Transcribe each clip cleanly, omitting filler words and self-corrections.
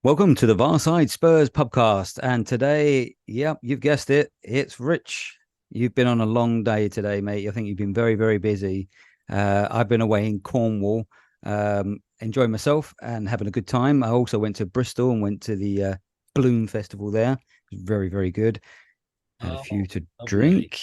Welcome to the Varside Spurs podcast. And today, yep, you've guessed it, it's Rich. You've been on a long day today, mate. I think you've been very, very busy. I've been away in Cornwall, enjoying myself and having a good time. I also went to Bristol and went to the Bloom Festival there. It was very, very good. Had a few Oh, to lovely. drink,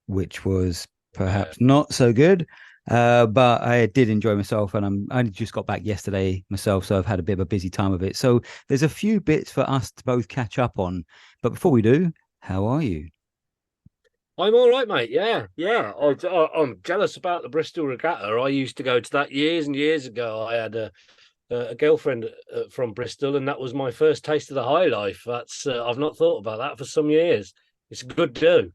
which was Yeah. perhaps not so good. But I did enjoy myself, and I just got back yesterday myself, so I've had a bit of a busy time of it. So there's a few bits for us to both catch up on. But before we do, how are you? I'm all right, mate. Yeah. I'm jealous about the Bristol Regatta. I used to go to that years and years ago. I had a girlfriend from Bristol, and that was my first taste of the high life. That's I've not thought about that for some years. It's a good do.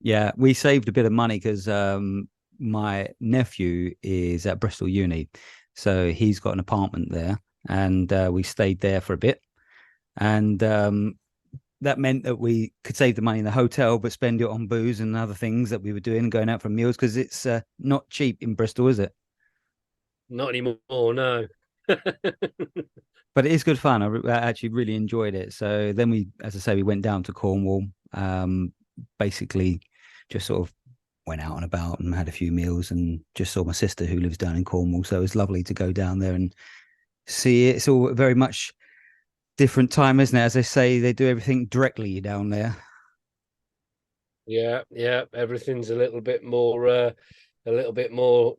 Yeah, we saved a bit of money because my nephew is at Bristol Uni, so he's got an apartment there, and we stayed there for a bit, and that meant that we could save the money in the hotel, but spend it on booze and other things that we were doing, going out for meals because it's not cheap in Bristol, is it? Not anymore, no. But it is good fun. I actually really enjoyed it. So then we, as I say, we went down to Cornwall. Basically, just sort of went out and about and had a few meals and just saw my sister who lives down in Cornwall. So it was lovely to go down there and see it. It's all very much different time, isn't it? As they say, they do everything directly down there. Yeah. Everything's a little bit more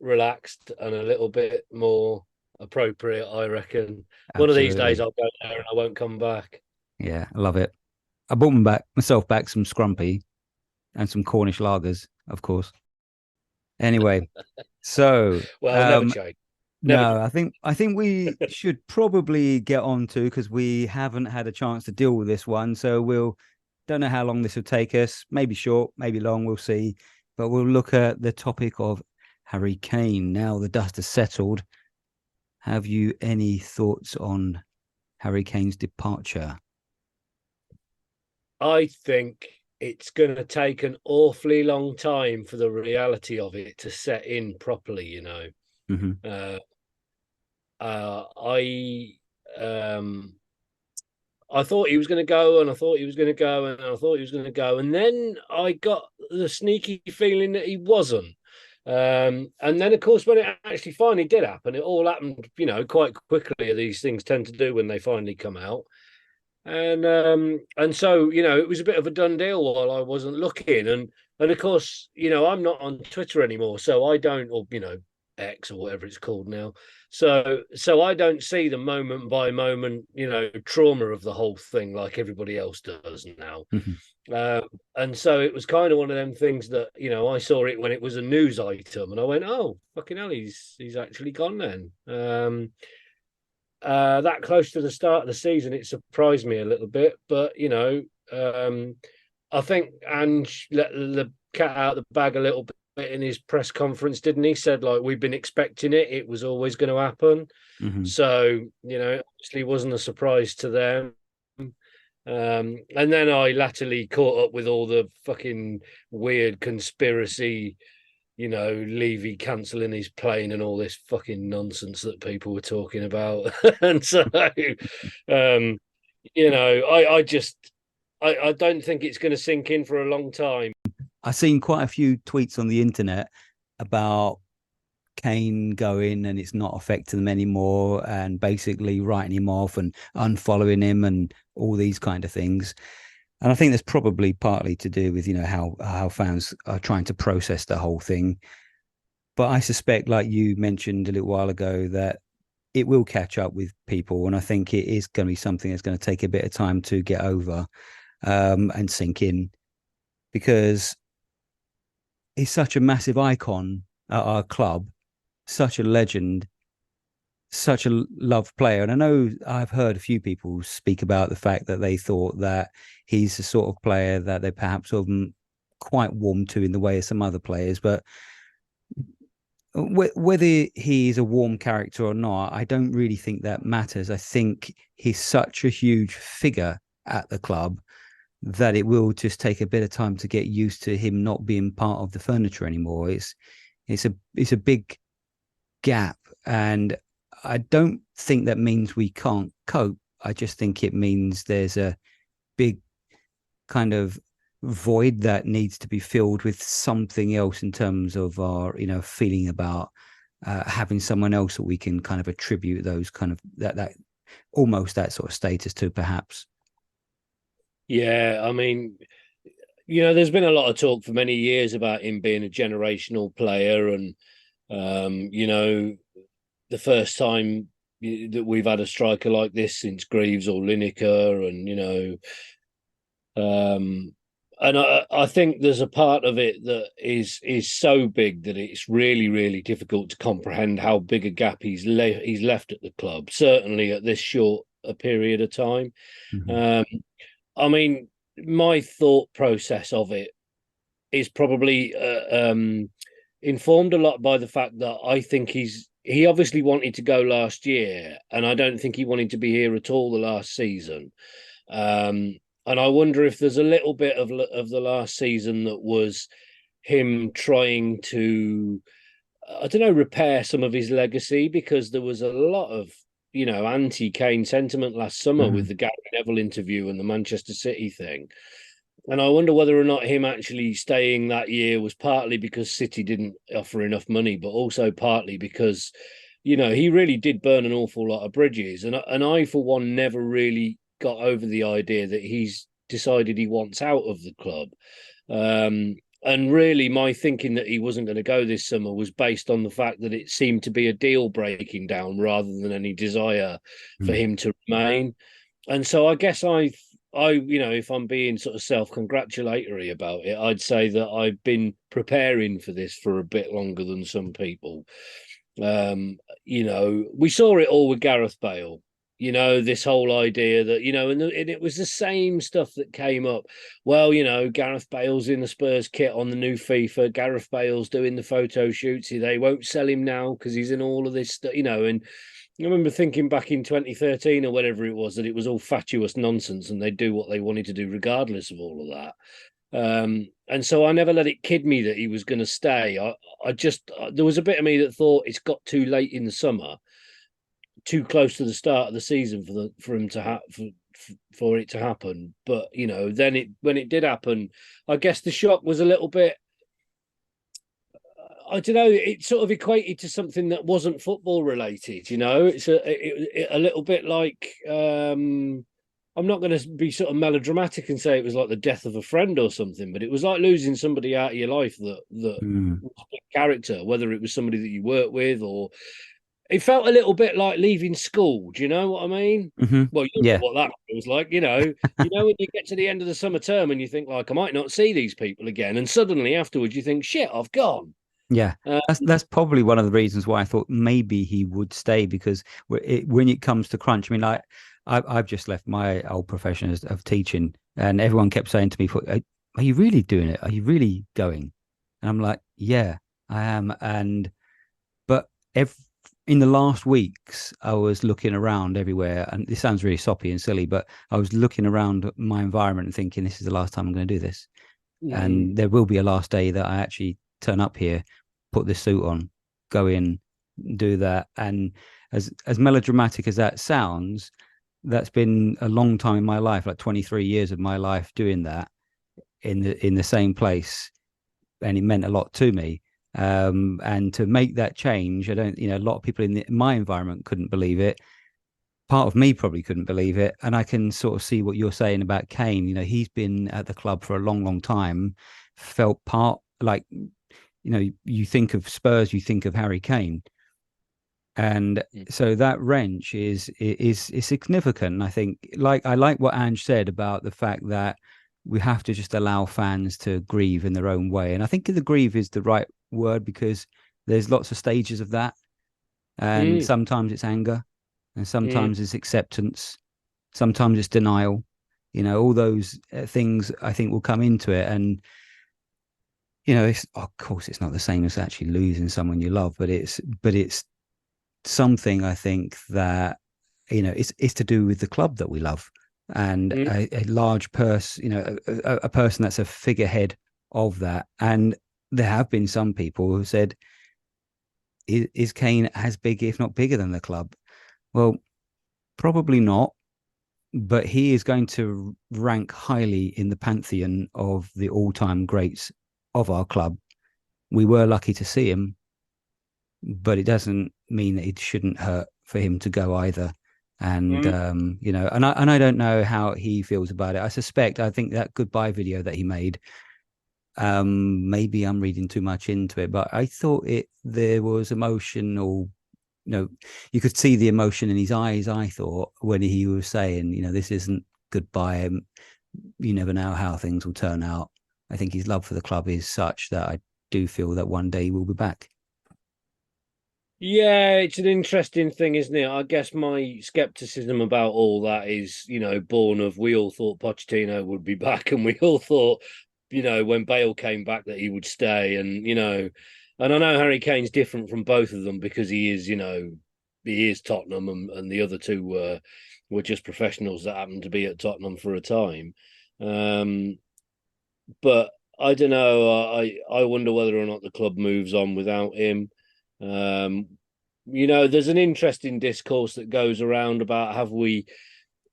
relaxed and a little bit more appropriate, I reckon. One of these days Absolutely. I'll go there and I won't come back. Yeah, I love it. I bought myself back some scrumpy and some Cornish lagers, of course. Anyway, so Well, never change. Never no, I think we should probably get on to because we haven't had a chance to deal with this one. So we'll don't know how long this will take us. Maybe short, maybe long. We'll see. But we'll look at the topic of Harry Kane. Now the dust has settled. Have you any thoughts on Harry Kane's departure? I think it's going to take an awfully long time for the reality of it to set in properly, you know. Hmm. Uh, uh, I um, I thought he was going to go, and I thought he was going to go, and I thought he was going to go, and then I got the sneaky feeling that he wasn't. And then, of course, when it actually finally did happen, it all happened, you know, quite quickly. These things tend to do when they finally come out. And so, you know, it was a bit of a done deal while I wasn't looking. And of course, you know, I'm not on Twitter anymore, so I don't, or you know, X or whatever it's called now. So I don't see the moment by moment, you know, trauma of the whole thing like everybody else does now. Hmm. And so it was kind of one of them things that, you know, I saw it when it was a news item and I went, oh, fucking hell, he's actually gone then. That close to the start of the season, it surprised me a little bit. But you know, I think Ange let the cat out of the bag a little bit in his press conference, didn't he? Said like we've been expecting it; it was always going to happen. Hmm. So you know, obviously, wasn't a surprise to them. And then I latterly caught up with all the fucking weird conspiracy, you know, Levy cancelling his plane and all this fucking nonsense that people were talking about. And so, um, you know, I don't think it's going to sink in for a long time. I've seen quite a few tweets on the internet about Kane going and it's not affecting them anymore and basically writing him off and unfollowing him and all these kind of things. And I think there's probably partly to do with, how fans are trying to process the whole thing. But I suspect, like you mentioned a little while ago, that it will catch up with people. And I think it is going to be something that's going to take a bit of time to get over and sink in because he's such a massive icon at our club, such a legend, such a loved player. And I know I've heard a few people speak about the fact that they thought that he's the sort of player that they perhaps wasn't quite warm to in the way of some other players. But whether he's a warm character or not, I don't really think that matters. I think he's such a huge figure at the club that it will just take a bit of time to get used to him not being part of the furniture anymore. It's a big gap, and I don't think that means we can't cope. I just think it means there's a big kind of void that needs to be filled with something else in terms of our, feeling about having someone else that we can kind of attribute those kind of that almost that sort of status to, perhaps. Yeah, I mean, there's been a lot of talk for many years about him being a generational player, and the first time that we've had a striker like this since Greaves or Lineker, and I think there's a part of it that is so big that it's really, really difficult to comprehend how big a gap he's left at the club, certainly at this short a period of time. Mm-hmm. Um, I mean, my thought process of it is probably informed a lot by the fact that I think he obviously wanted to go last year, and I don't think he wanted to be here at all the last season. And I wonder if there's a little bit of the last season that was him trying to, I don't know, repair some of his legacy, because there was a lot of anti-Kane sentiment last summer Mm-hmm. with the Gary Neville interview and the Manchester City thing. And I wonder whether or not him actually staying that year was partly because City didn't offer enough money, but also partly because, he really did burn an awful lot of bridges. And I, for one, never really got over the idea that he's decided he wants out of the club. And really, my thinking that he wasn't going to go this summer was based on the fact that it seemed to be a deal breaking down rather than any desire for him to remain. And so I guess if I'm being sort of self-congratulatory about it, I'd say that I've been preparing for this for a bit longer than some people. We saw it all with Gareth Bale. This whole idea that, and it was the same stuff that came up. Well, Gareth Bale's in the Spurs kit on the new FIFA. Gareth Bale's doing the photo shoots. They won't sell him now because he's in all of this stuff, and I remember thinking back in 2013 or whatever it was that it was all fatuous nonsense and they'd do what they wanted to do regardless of all of that. And so I never let it kid me that he was going to stay. I just, there was a bit of me that thought it's got too late in the summer, too close to the start of the season for him to for it to happen. But then when it did happen, I guess the shock was a little bit, I don't know. It sort of equated to something that wasn't football related. It's a little bit like, I'm not going to be sort of melodramatic and say it was like the death of a friend or something, but it was like losing somebody out of your life that was a character, whether it was somebody that you worked with, or it felt a little bit like leaving school. Do you know what I mean? Mm-hmm. Well, you know Yeah. what that was like. When you get to the end of the summer term and you think like, I might not see these people again, and suddenly afterwards you think, shit, I've gone. Yeah, Uh, that's probably one of the reasons why I thought maybe he would stay, because when it comes to crunch, I mean, like I've just left my old profession of teaching, and everyone kept saying to me, "Are you really doing it? Are you really going?" And I'm like, "Yeah, I am." But in the last weeks, I was looking around everywhere, and this sounds really soppy and silly, but I was looking around my environment and thinking, "This is the last time I'm going to do this." And there will be a last day that I actually turn up here, put this suit on, go in, do that. And as melodramatic as that sounds, that's been a long time in my life, like 23 years of my life doing that in the same place, and it meant a lot to me. And to make that change, I don't, a lot of people in my environment couldn't believe it. Part of me probably couldn't believe it. And I can sort of see what you're saying about Kane. He's been at the club for a long, long time, felt part, like, you think of Spurs, you think of Harry Kane. And so that wrench is significant. I think, I like what Ange said about the fact that we have to just allow fans to grieve in their own way. And I think the grieve is the right word, because there's lots of stages of that. And mm, sometimes it's anger, and mm. sometimes it's acceptance, sometimes it's denial. All those things I think will come into it. And of course it's not the same as actually losing someone you love, but it's something I think that it's to do with the club that we love, and Mm. a large person, a person that's a figurehead of that. And there have been some people who said, is Kane as big, if not bigger than the club? Well, probably not. but he is going to rank highly in the pantheon of the all-time greats of our club. We were lucky to see him, but it doesn't mean that it shouldn't hurt for him to go either. And I don't know how he feels about it. I think that goodbye video that he made, maybe I'm reading too much into it, but I thought there was emotional, you could see the emotion in his eyes, I thought, when he was saying, this isn't goodbye. You never know how things will turn out. I think his love for the club is such that I do feel that one day he will be back. Yeah, it's an interesting thing, isn't it? I guess my skepticism about all that is, born of we all thought Pochettino would be back, and we all thought, when Bale came back that he would stay, and and I know Harry Kane's different from both of them because he is Tottenham, and the other two were just professionals that happened to be at Tottenham for a time. But I don't know. I wonder whether or not the club moves on without him. There's an interesting discourse that goes around about have we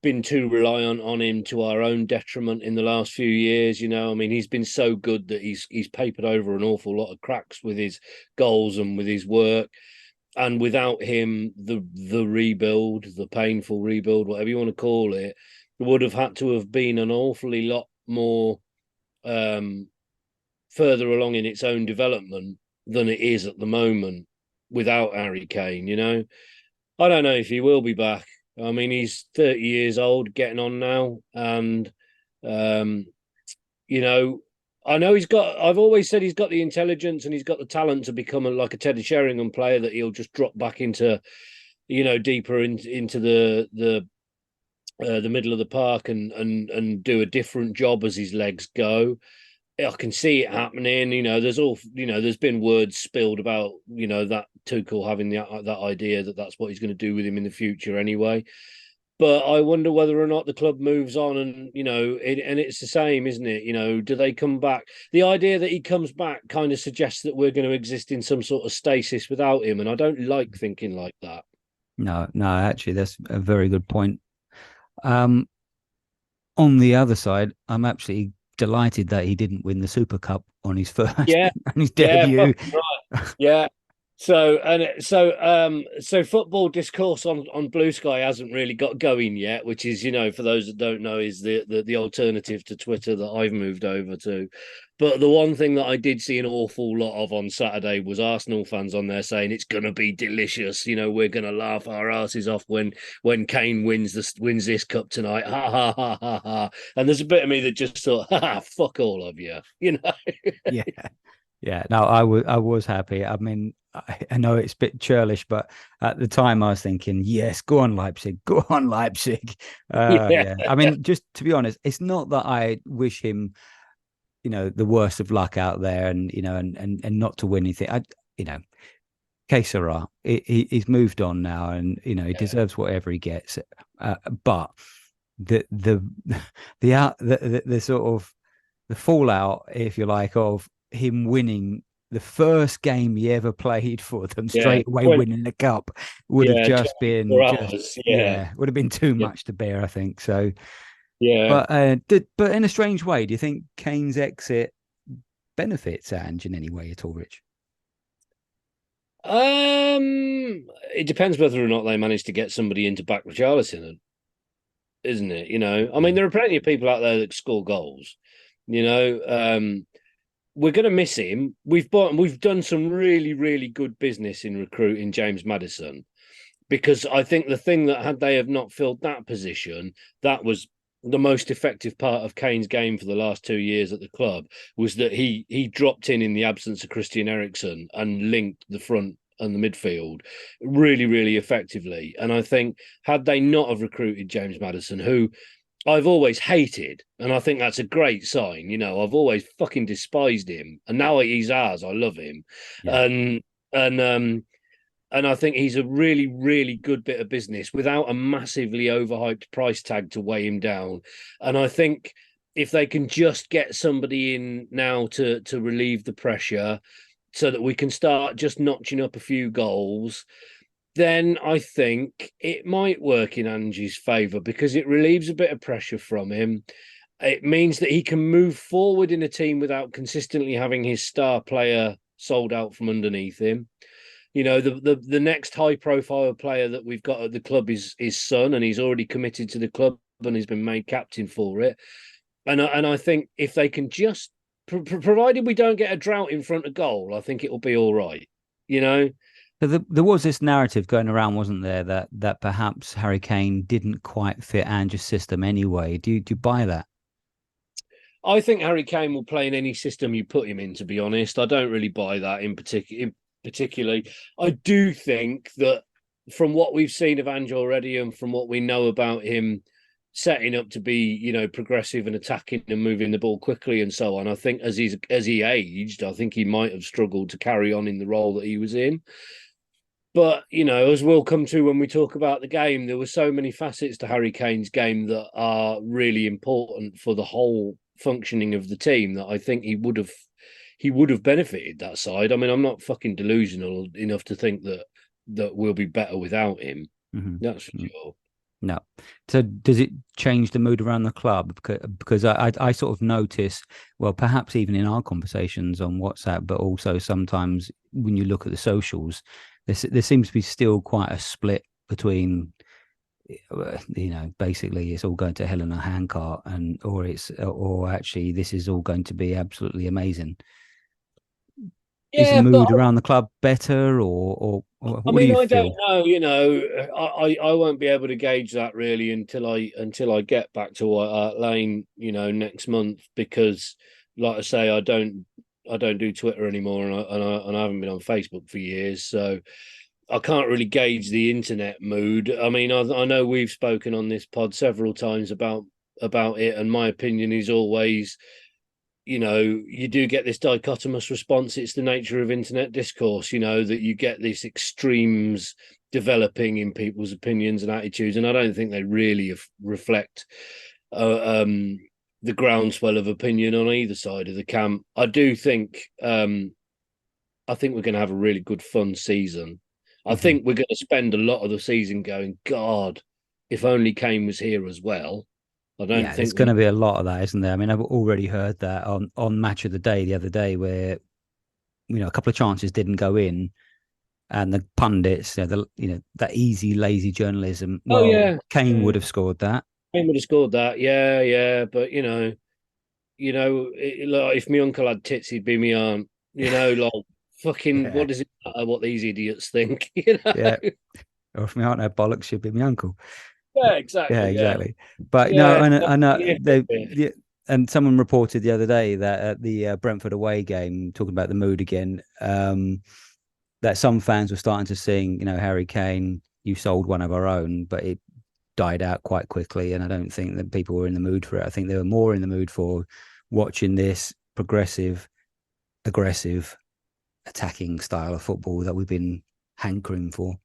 been too reliant on him to our own detriment in the last few years. He's been so good that he's papered over an awful lot of cracks with his goals and with his work. And without him, the rebuild, the painful rebuild, whatever you want to call it, would have had to have been an awfully lot more further along in its own development than it is at the moment without Harry Kane. I don't know if he will be back. He's 30 years old, getting on now, and I know I've always said he's got the intelligence and he's got the talent to become like a Teddy Sheringham player, that he'll just drop back into, deeper into the middle of the park and do a different job as his legs go. I can see it happening. There's been words spilled about, that Tuchel having that idea that's what he's going to do with him in the future anyway. But I wonder whether or not the club moves on, and and it's the same, isn't it? Do they come back? The idea that he comes back kind of suggests that we're going to exist in some sort of stasis without him, and I don't like thinking like that. No, actually, that's a very good point. On the other side, I'm absolutely delighted that he didn't win the Super Cup on his first Yeah, on his yeah, debut. right. Yeah. So football discourse on Blue Sky hasn't really got going yet, which is, for those that don't know, is the alternative to Twitter that I've moved over to. But the one thing that I did see an awful lot of on Saturday was Arsenal fans on there saying it's going to be delicious. We're going to laugh our asses off when Kane wins this cup tonight. Ha ha ha ha ha. And there's a bit of me that just thought, ha, fuck all of you. Yeah, yeah. No, I was happy. I know it's a bit churlish, but at the time I was thinking, yes, go on Leipzig, go on Leipzig. Yeah. Yeah. Just to be honest, it's not that I wish him, the worst of luck out there, and and not to win anything. Que sera. He's moved on now, and he deserves whatever he gets. But the sort of the fallout, if you like, of him winning the first game he ever played for them, straight away 20, winning the cup, would have yeah, just been 24 hours. Yeah. would have been too Yeah. much to bear, I think. So, Yeah. but in a strange way, do you think Kane's exit benefits Ange in any way at all, Rich? It depends whether or not they manage to get somebody into back Richarlison, isn't it? There are plenty of people out there that score goals. We're going to miss him. We've done some really, really good business in recruiting James Maddison, because I think the thing that had they have not filled that position, that was the most effective part of Kane's game for the last 2 years at the club, was that he dropped in the absence of Christian Eriksen and linked the front and the midfield really, really effectively. And I think had they not have recruited James Maddison, who I've always hated, and I think that's a great sign. I've always fucking despised him, and now he's ours. I love him, Yeah. and I think he's a really, really good bit of business without a massively overhyped price tag to weigh him down. And I think if they can just get somebody in now to relieve the pressure, so that we can start just notching up a few goals, then I think it might work in Ange's favour because it relieves a bit of pressure from him. It means that he can move forward in a team without consistently having his star player sold out from underneath him. You know, the next high profile player that we've got at the club is his son, and he's already committed to the club and he's been made captain for it. And I think if they can just, provided we don't get a drought in front of goal, I think it will be all right. You know, But there was this narrative going around, wasn't there, that perhaps Harry Kane didn't quite fit Ange's system anyway. Do you buy that? I think Harry Kane will play in any system you put him in. To be honest, I don't really buy that in particular. Particularly, I do think that from what we've seen of Ange already, and from what we know about him setting up to be, progressive and attacking and moving the ball quickly and so on, I think as he aged, I think he might have struggled to carry on in the role that he was in. But, as we'll come to when we talk about the game, there were so many facets to Harry Kane's game that are really important for the whole functioning of the team that I think he would have benefited that side. I mean, I'm not fucking delusional enough to think that we'll be better without him. Mm-hmm. That's for sure. No. So does it change the mood around the club? Because I sort of notice, well, perhaps even in our conversations on WhatsApp, but also sometimes when you look at the socials, there seems to be still quite a split between, basically it's all going to hell in a handcart, or actually this is all going to be absolutely amazing. Is the Yeah, but mood around the club better, or I what do mean, you I don't feel? know. I won't be able to gauge that really until I get back to White Hart Lane, next month, because, like I say, I don't do Twitter anymore, and I haven't been on Facebook for years, so I can't really gauge the internet mood. I mean, I know we've spoken on this pod several times about it, and my opinion is always, you do get this dichotomous response. It's the nature of internet discourse, that you get these extremes developing in people's opinions and attitudes, and I don't think they really reflect the groundswell of opinion on either side of the camp. I think we're going to have a really good, fun season. I Mm-hmm. think we're going to spend a lot of the season going, God, if only Kane was here as well. I don't Yeah, there's think going to we. be a lot of that, isn't there? I mean, I've already heard that on Match of the Day the other day, where a couple of chances didn't go in, and the pundits, that easy, lazy journalism. Oh Well, yeah, Kane would yeah. have scored that. Kane would have scored that. Yeah, yeah. But like if my uncle had tits, he'd be my aunt. Like fucking. Yeah, What does it matter what these idiots think? yeah. Or if my aunt had bollocks, she'd be my uncle. Yeah, Yeah, exactly. Yeah, exactly. But no, yeah. I know Yeah. and someone reported the other day that at the Brentford away game, talking about the mood again, that some fans were starting to sing, Harry Kane, you sold one of our own, but it died out quite quickly. And I don't think that people were in the mood for it. I think they were more in the mood for watching this progressive, aggressive, attacking style of football that we've been hankering for.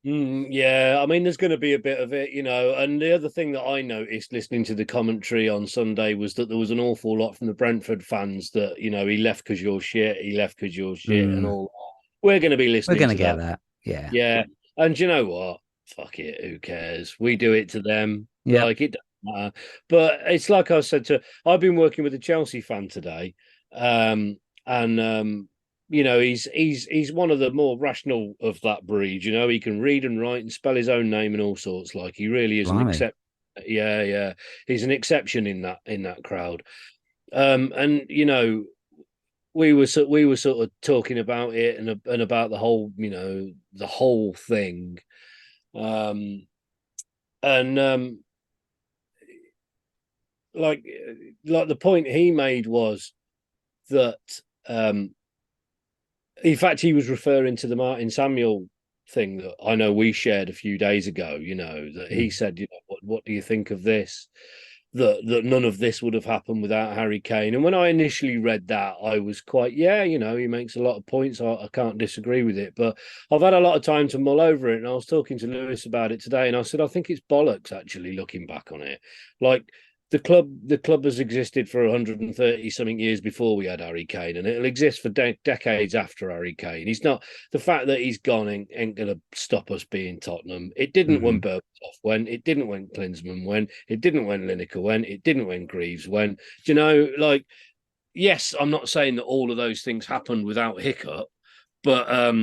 Yeah, I mean, there's going to be a bit of it, And the other thing that I noticed listening to the commentary on Sunday was that there was an awful lot from the Brentford fans that, he left because you're shit, he left because you're shit, and Mm, all. We're going to be we're listening going to to get that. that. Yeah. Yeah. And you know what? Fuck it. Who cares? We do it to them. Yep. Like, it doesn't matter. But it's like I said I've been working with a Chelsea fan today. And he's one of the more rational of that breed. He can read and write and spell his own name and all sorts. Like, he really is an Blimey. except. Yeah, yeah, he's an exception in that crowd. And we were sort of talking about it and about the whole thing. Um, and like the point he made was that in fact, he was referring to the Martin Samuel thing that I know we shared a few days ago. That he Mm. said, what do you think of this? That none of this would have happened without Harry Kane. And when I initially read that, I was quite, yeah, he makes a lot of points. I can't disagree with it. But I've had a lot of time to mull over it. And I was talking to Lewis about it today, and I said, I think it's bollocks, actually, looking back on it. Like, the club has existed for 130 something years before we had Harry Kane, and it'll exist for decades after Harry Kane. He's not the fact that he's gone ain't going to stop us being Tottenham. It didn't when Berbatov went, it didn't when Klinsmann went, it didn't when Lineker went, it didn't when Greaves went. Do you know, like, yes, I'm not saying that all of those things happened without hiccup, but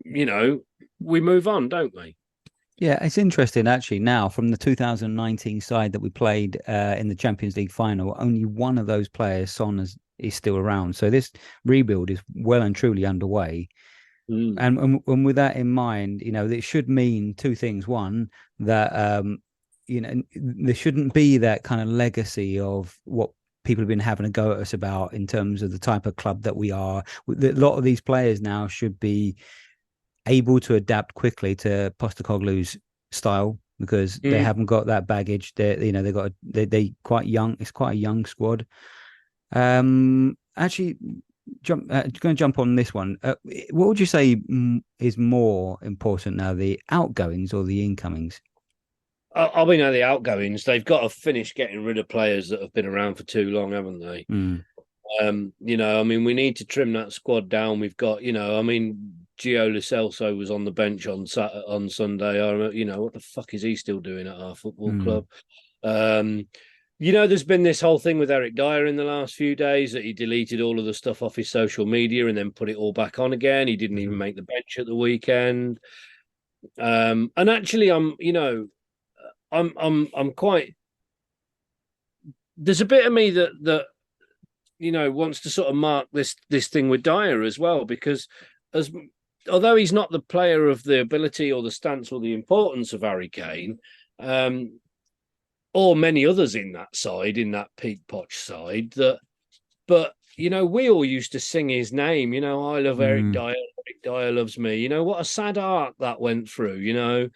we move on, don't we? Yeah, it's interesting actually. Now, from the 2019 side that we played in the Champions League final, only one of those players, Son, is still around. So this rebuild is well and truly underway. And with that in mind, it should mean two things. One, that there shouldn't be that kind of legacy of what people have been having a go at us about in terms of the type of club that we are. A lot of these players now should be able to adapt quickly to Postecoglou's style because they haven't got that baggage. They quite young. It's quite a young squad. Actually, going to jump on this one. What would you say is more important now, the outgoings or the incomings? I mean, the outgoings. They've got to finish getting rid of players that have been around for too long, haven't they? I mean, we need to trim that squad down. We've got, Gio Lo Celso was on the bench on Sunday. What the fuck is he still doing at our football club? There's been this whole thing with Eric Dyer in the last few days that he deleted all of the stuff off his social media and then put it all back on again. He didn't even make the bench at the weekend. And actually, I'm quite. There's a bit of me that wants to sort of mark this thing with Dyer as well, because although he's not the player of the ability or the stance or the importance of Harry Kane, or many others in that side, in that Pete Poch side, but we all used to sing his name. I love Eric Dyer. Eric Dyer loves me. What a sad arc that went through.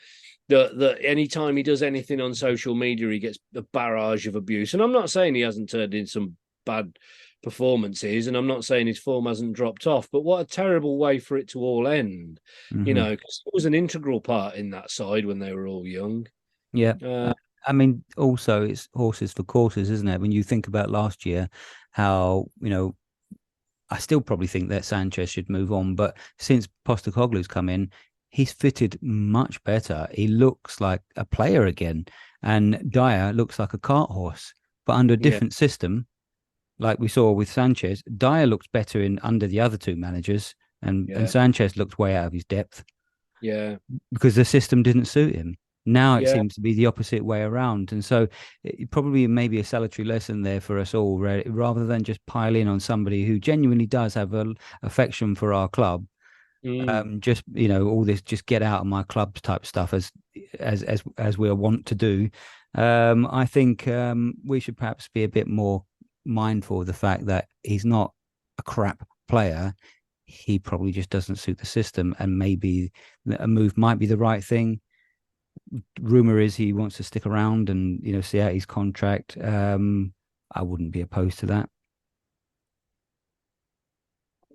That any time he does anything on social media, he gets a barrage of abuse. And I'm not saying he hasn't turned in some bad performances, and I'm not saying his form hasn't dropped off, but what a terrible way for it to all end, because it was an integral part in that side when they were all young. Yeah. I mean, also it's horses for courses, isn't it? When you think about last year, how, I still probably think that Sanchez should move on, but since Postecoglou's come in, he's fitted much better. He looks like a player again, and Dyer looks like a cart horse, but under a different system. Like we saw with Sanchez, Dyer looked better under the other two managers, and Sanchez looked way out of his depth. Yeah, because the system didn't suit him. Now it seems to be the opposite way around, and so it probably maybe a salutary lesson there for us all, rather than just pile in on somebody who genuinely does have an affection for our club. Just all this just get out of my club type stuff as we want to do. I think we should perhaps be a bit more mindful of the fact that he's not a crap player. He probably just doesn't suit the system, and maybe a move might be the right thing. Rumor is he wants to stick around and see out his contract. I wouldn't be opposed to that.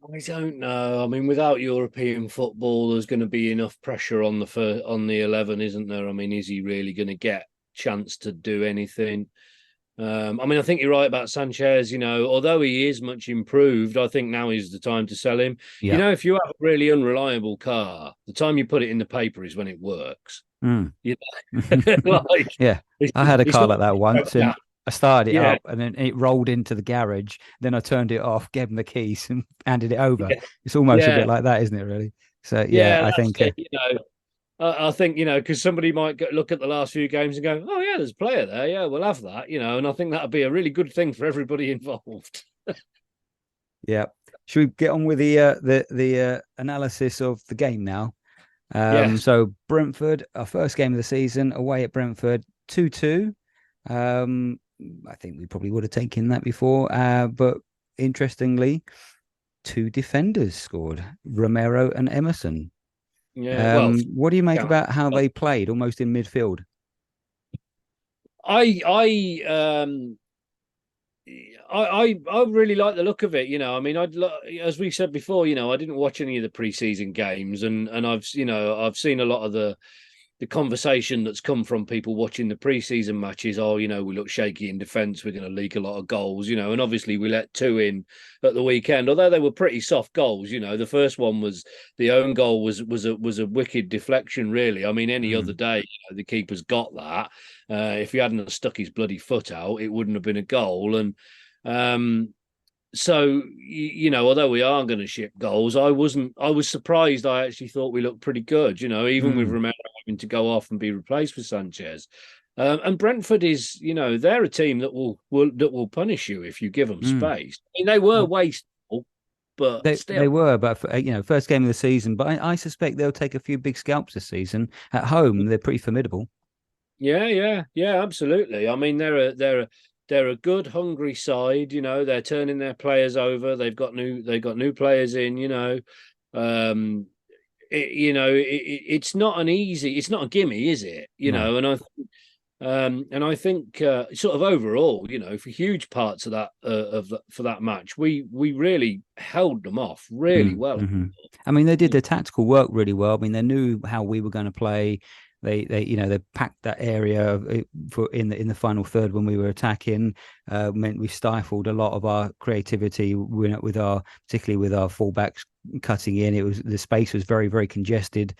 I don't know. I mean, without European football, there's going to be enough pressure on the 11, isn't there? I mean, is he really going to get chance to do anything? I mean, I think you're right about Sanchez. Although he is much improved, I think now is the time to sell him. Yeah. If you have a really unreliable car, the time you put it in the paper is when it works. Yeah, I had a car like that once, and I started it up, and then it rolled into the garage. Then I turned it off, gave him the keys, and handed it over. It's almost a bit like that, isn't it? Really. So I think I think because somebody might look at the last few games and go, "Oh yeah, there's a player there. Yeah, we'll have that." And I think that'd be a really good thing for everybody involved. Yeah. Should we get on with the analysis of the game now? So Brentford, our first game of the season, away at Brentford, 2-2. I think we probably would have taken that before, but interestingly, two defenders scored, Romero and Emerson. What do you make about how they played, almost in midfield? I really like the look of it. I mean, as we said before, I didn't watch any of the preseason games, and I've seen a lot of the the conversation that's come from people watching the preseason matches, oh, we look shaky in defence, we're going to leak a lot of goals, and obviously we let 2 in at the weekend, although they were pretty soft goals. The first one was the own goal was a wicked deflection, really. I mean, any other day, the keeper's got that. If he hadn't stuck his bloody foot out, it wouldn't have been a goal. And so, although we are going to ship goals, I was surprised. I actually thought we looked pretty good, even with Romero having to go off and be replaced with Sanchez. And Brentford is, they're a team that will punish you if you give them space. I mean, they were wasteful, but they were, but first game of the season. But I suspect they'll take a few big scalps this season at home. They're pretty formidable. Yeah, absolutely. I mean, they're a good, hungry side. They're turning their players over. They've got new players in. It's not it's not a gimme, is it? No. And I think sort of overall, for huge parts of that for that match, we really held them off really well. I mean, they did their tactical work really well. I mean, they knew how we were going to play. They packed that area in the final third when we were attacking. Meant we stifled a lot of our creativity particularly with our fullbacks cutting in. The space was very, very congested,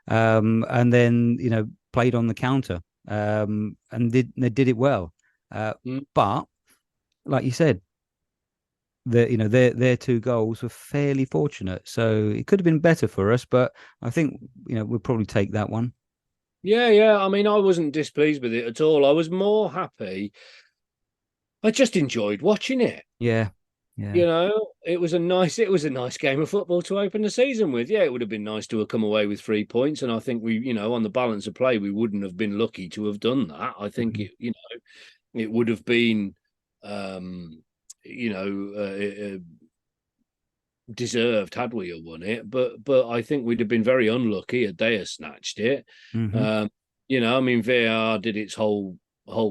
and then played on the counter, and they did it well. But like you said, their 2 goals were fairly fortunate, so it could have been better for us. But I think we'll probably take that one. Yeah. I mean, I wasn't displeased with it at all. I was more happy. I just enjoyed watching it. Yeah. It was a nice game of football to open the season with. Yeah, it would have been nice to have come away with 3 points, and I think we, on the balance of play, we wouldn't have been lucky to have done that. I think it would have been, deserved had we won it, but I think we'd have been very unlucky had they snatched it. I mean, VAR did its whole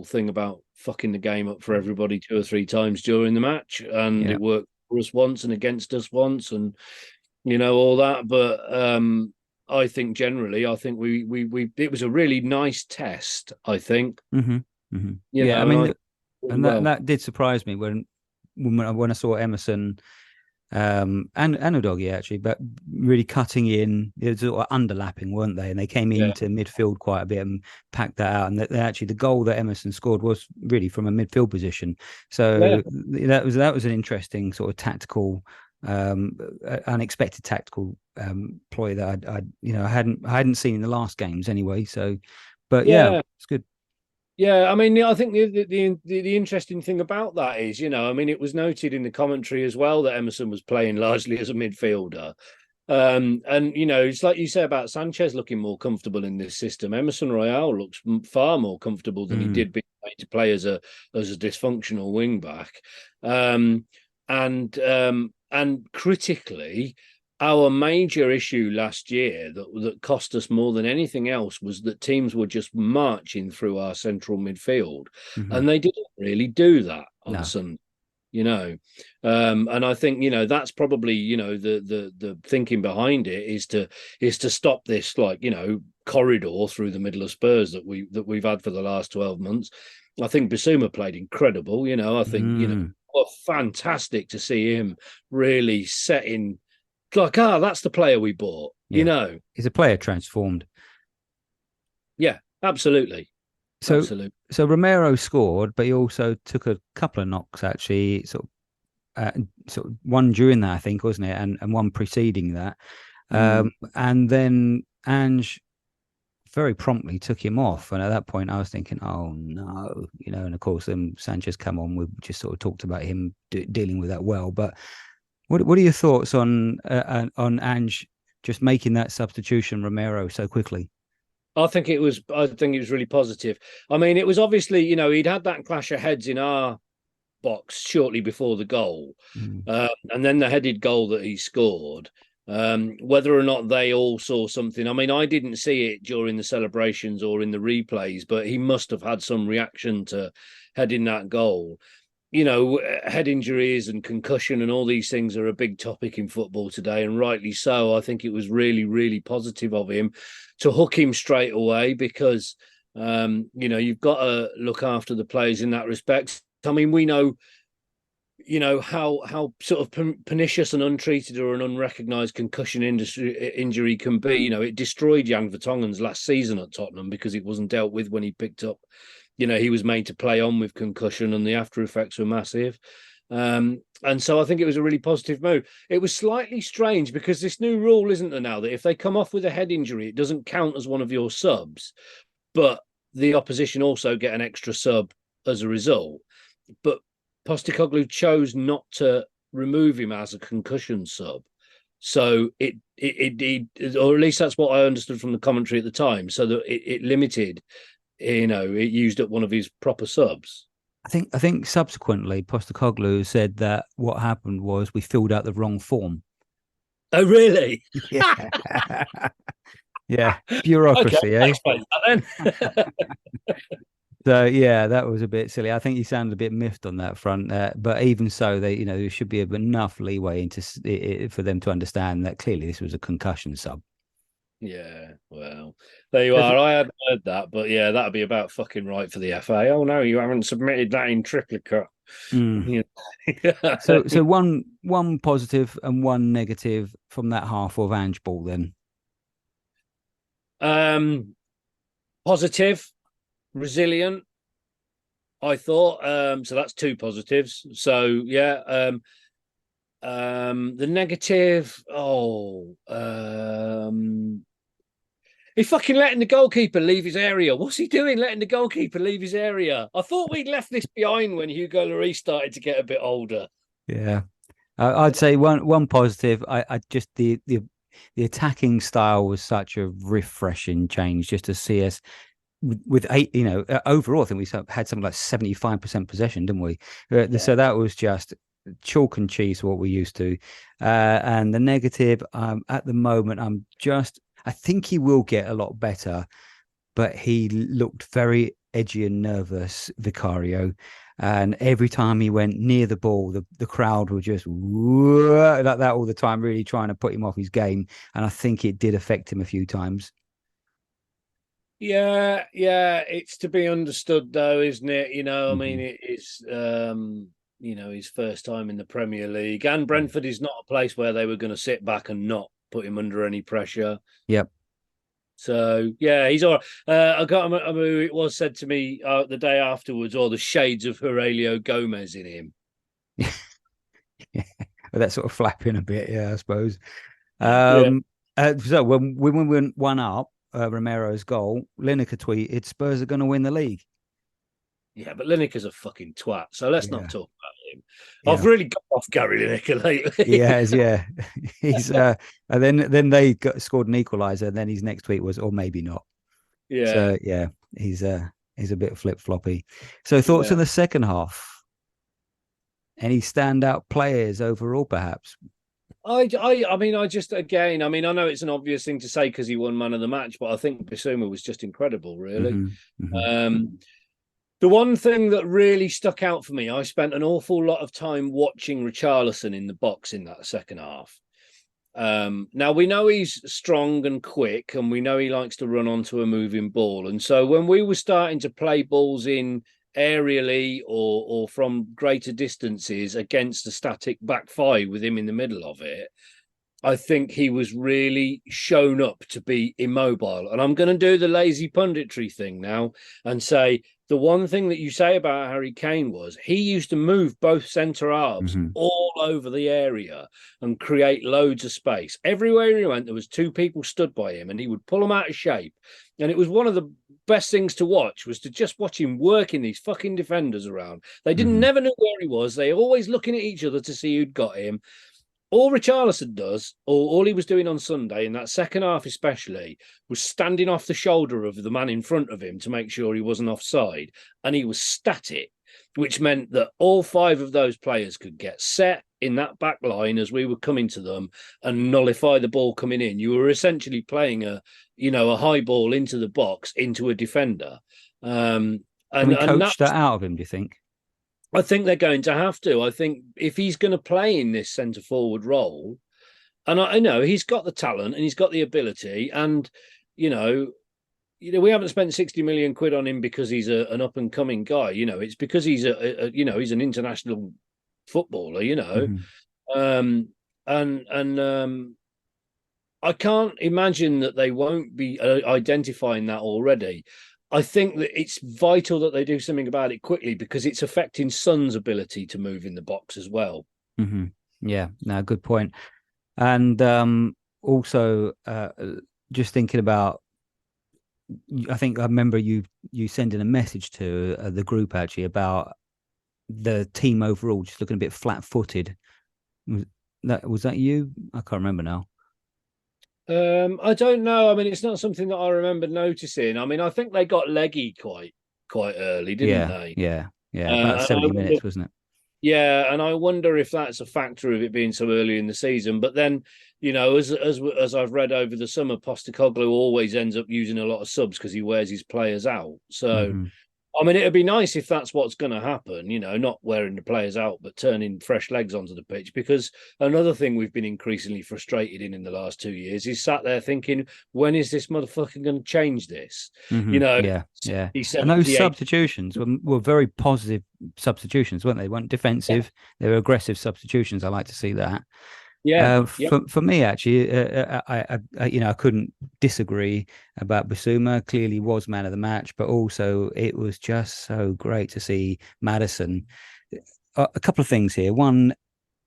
thing about fucking the game up for everybody 2 or 3 times during the match, and it worked for us once and against us once, and all that. But I think generally, we it was a really nice test, I think. Yeah, I mean, that did surprise me when I saw Emerson and Udogie actually, but really cutting in. It was sort of underlapping, weren't they? And they came into midfield quite a bit and packed that out. And actually, the goal that Emerson scored was really from a midfield position. So that was an interesting sort of tactical, unexpected tactical ploy that I hadn't seen in the last games anyway. So, but it's good. Yeah, I mean, I think the interesting thing about that is, I mean, it was noted in the commentary as well that Emerson was playing largely as a midfielder. And, it's like you say about Sanchez looking more comfortable in this system. Emerson Royale looks far more comfortable than he did being made to play as a dysfunctional wing back. And critically, our major issue last year that cost us more than anything else was that teams were just marching through our central midfield, and they didn't really do that on Sunday. And I think that's probably the thinking behind it is to stop this corridor through the middle of Spurs that we've had for the last 12 months. I think Bissouma played incredible. I think fantastic to see him really setting. That's the player we bought. He's a player transformed. Yeah, absolutely. So Romero scored, but he also took a couple of knocks actually, sort of one during that, I think, wasn't it, and one preceding that, and then Ange very promptly took him off, and at that point I was thinking, oh no, and of course then Sanchez come on. We just sort of talked about him dealing with that well, but. What are your thoughts on Ange just making that substitution Romero so quickly? I think it was really positive. I mean, it was obviously he'd had that clash of heads in our box shortly before the goal, and then the headed goal that he scored. Whether or not they all saw something, I mean, I didn't see it during the celebrations or in the replays, but he must have had some reaction to heading that goal. head injuries and concussion and all these things are a big topic in football today, and rightly so. I think it was really, really positive of him to hook him straight away because, you've got to look after the players in that respect. I mean, we know, how sort of pernicious and untreated or an unrecognised concussion injury can be. It destroyed Jan Vertonghen's last season at Tottenham because it wasn't dealt with when he picked up. He was made to play on with concussion, and the after effects were massive. And so I think it was a really positive move. It was slightly strange because this new rule, isn't there now, that if they come off with a head injury, it doesn't count as one of your subs, but the opposition also get an extra sub as a result. But Postecoglou chose not to remove him as a concussion sub. So it or at least that's what I understood from the commentary at the time. So that it limited, it used up one of his proper subs. I think subsequently Postecoglou said that what happened was we filled out the wrong form. Oh, really? Yeah. Yeah. Bureaucracy, okay, eh? So yeah, that was a bit silly. I think he sounded a bit miffed on that front. But even so, there should be enough leeway for them to understand that clearly this was a concussion sub. Yeah, well, there you are. I hadn't heard that, but yeah, that'd be about fucking right for the FA. Oh no, you haven't submitted that in triplicate. Mm. So one positive and one negative from that half of Ange Ball then. Positive, resilient, I thought. So that's two positives. So yeah. The negative, he's fucking letting the goalkeeper leave his area. What's he doing letting the goalkeeper leave his area? I thought we'd left this behind when Hugo Lloris started to get a bit older. Yeah. I'd say one positive. I just the attacking style was such a refreshing change just to see us with eight, overall, I think we had something like 75% possession, didn't we? Yeah. So that was just chalk and cheese, what we used to. And the negative, at the moment, I think he will get a lot better, but he looked very edgy and nervous, Vicario. And every time he went near the ball, the crowd were just like that all the time, really trying to put him off his game. And I think it did affect him a few times. Yeah, it's to be understood though, isn't it? I mean, it is his first time in the Premier League, and Brentford is not a place where they were going to sit back and not put him under any pressure. Yep. So yeah, he's all right. I got it was said to me the day afterwards, the shades of Aurelio Gomez in him. Yeah, well, that sort of flapping a bit, yeah, I suppose. So when we went 1-up, Romero's goal, Lineker tweeted, "Spurs are going to win the league." Yeah, but Lineker's a fucking twat, so let's not talk about him. Yeah. I've really got off Gary Lineker lately. He has, yeah. He's and then they scored an equaliser, and then his next tweet was, "Or maybe not." Yeah. So yeah, he's a bit flip floppy. So thoughts on the second half? Any standout players overall, perhaps? I just again, I know it's an obvious thing to say because he won man of the match, but I think Bissouma was just incredible, really. The one thing that really stuck out for me, I spent an awful lot of time watching Richarlison in the box in that second half. Now we know he's strong and quick, and we know he likes to run onto a moving ball. And so when we were starting to play balls in aerially or from greater distances against a static back five with him in the middle of it, I think he was really shown up to be immobile. And I'm going to do the lazy punditry thing now and say the one thing that you say about Harry Kane was he used to move both centre halves all over the area and create loads of space. Everywhere he went, there was two people stood by him and he would pull them out of shape. And it was one of the best things to watch was to just watch him working these fucking defenders around. They never knew where he was. They always looking at each other to see who'd got him. All Richarlison does, or all he was doing on Sunday in that second half especially, was standing off the shoulder of the man in front of him to make sure he wasn't offside. And he was static, which meant that all five of those players could get set in that back line as we were coming to them and nullify the ball coming in. You were essentially playing a high ball into the box, into a defender. And we coached that out of him, do you think? I think they're going to have to. I think if he's going to play in this centre forward role, and I know he's got the talent and he's got the ability, and you know, we haven't spent 60 million quid on him because he's an up and coming guy. It's because he's he's an international footballer. Hmm. Um, and I can't imagine that they won't be identifying that already. I think that it's vital that they do something about it quickly because it's affecting Son's ability to move in the box as well. Hmm. Yeah, no, good point. And also, just thinking about, I think I remember you sending a message to the group actually about the team overall just looking a bit flat-footed. Was that you? I can't remember now. I don't know. I mean, it's not something that I remember noticing. I mean, I think they got leggy quite early, didn't Yeah, they? yeah, yeah. About And I 70 wonder, minutes, wasn't it? yeah, and I wonder if that's a factor of it being so early in the season. But then, as I've read over the summer, Postecoglou always ends up using a lot of subs because he wears his players out. So Hmm. I mean, it'd be nice if that's what's going to happen, not wearing the players out, but turning fresh legs onto the pitch. Because another thing we've been increasingly frustrated in the last 2 years is sat there thinking, when is this motherfucker going to change this? Hmm. You know, Yeah, yeah. And those 78. substitutions were very positive substitutions, weren't they? They weren't Yeah, defensive. They were aggressive substitutions. I like to see that. yeah, yeah, For me, actually, I couldn't disagree about Basuma. Clearly, was man of the match, but also it was just so great to see Maddison. A couple of things here. One,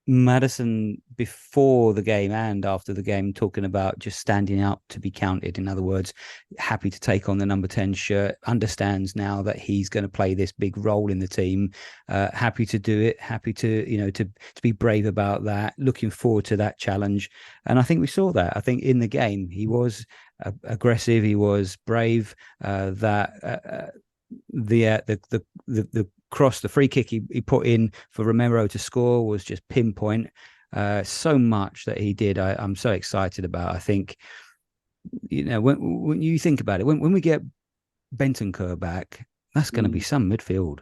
Maddison before the game and after the game talking about just standing up to be counted. In other words, happy to take on the number 10 shirt, understands now that he's going to play this big role in the team, happy to do it, happy to, to be brave about that, looking forward to that challenge. And I think we saw that. I think in the game, he was aggressive, he was brave, the cross, the free kick he put in for Romero to score was just pinpoint. So much that he did, I'm so excited about. I think, when you think about it, when we get Bentancur back, that's going to be mm, some midfield.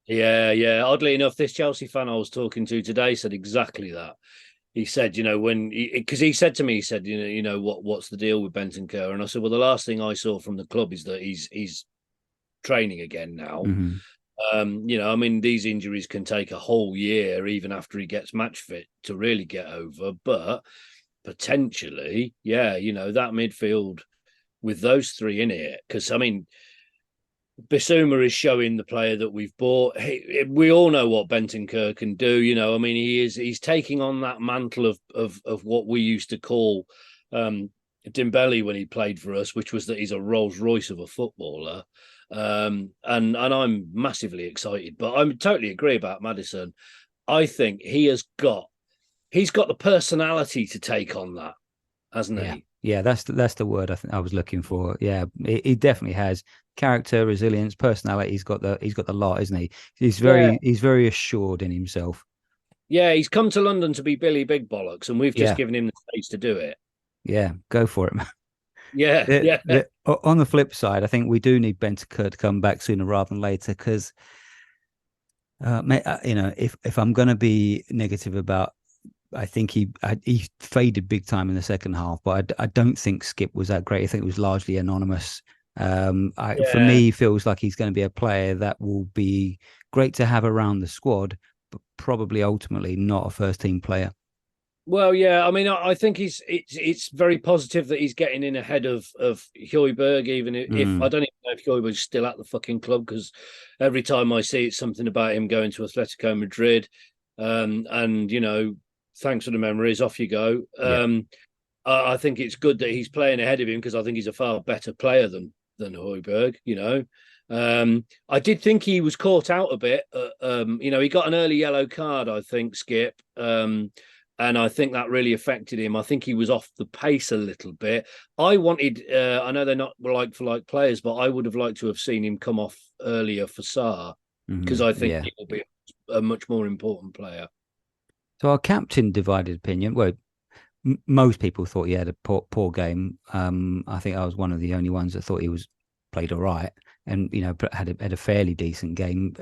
yeah, yeah. Oddly enough, this Chelsea fan I was talking to today said exactly that. He said, when because he said to me, he said, what's the deal with Bentancur? And I said, well, the last thing I saw from the club is that he's training again now. Mm-hmm. I mean, these injuries can take a whole year, even after he gets match fit, to really get over. But potentially, yeah, that midfield with those three in it, because I mean, Bissouma is showing the player that we've bought. We all know what Bentancur can do. I mean, he's taking on that mantle of what we used to call Dembele when he played for us, which was that he's a Rolls Royce of a footballer. And I'm massively excited. But I totally agree about Maddison. I think he's got the personality to take on that, hasn't Yeah, he? yeah, that's the word I think I was looking for. Yeah, he definitely has character, resilience, personality. He's got the lot, isn't he? Yeah. He's very assured in himself. Yeah, he's come to London to be Billy Big Bollocks, and we've just Yeah, given him the stage to do it. yeah, go for it, man. Yeah, yeah. On the flip side, I think we do need Bentancur to come back sooner rather than later because, if I'm going to be negative about, I think he faded big time in the second half, but I don't think Skip was that great. I think it was largely anonymous. For Yeah. me, feels like he's going to be a player that will be great to have around the squad, but probably ultimately not a first team player. Well, yeah. I mean, I think it's very positive that he's getting in ahead of Højbjerg, even if I Mm, don't even know if Højbjerg's still at the fucking club because every time I see it's something about him going to Atletico Madrid, and thanks for the memories. Off you go. yeah, I think it's good that he's playing ahead of him because I think he's a far better player than Højbjerg. I did think he was caught out a bit. He got an early yellow card, I think, Skip. And I think that really affected him. I think he was off the pace a little bit. I know they're not like for like players, but I would have liked to have seen him come off earlier for Sarr because I think yeah. he will be a much more important player. So our captain divided opinion. Well, most people thought he had a poor game. I think I was one of the only ones that thought he was played all right. and had a fairly decent game.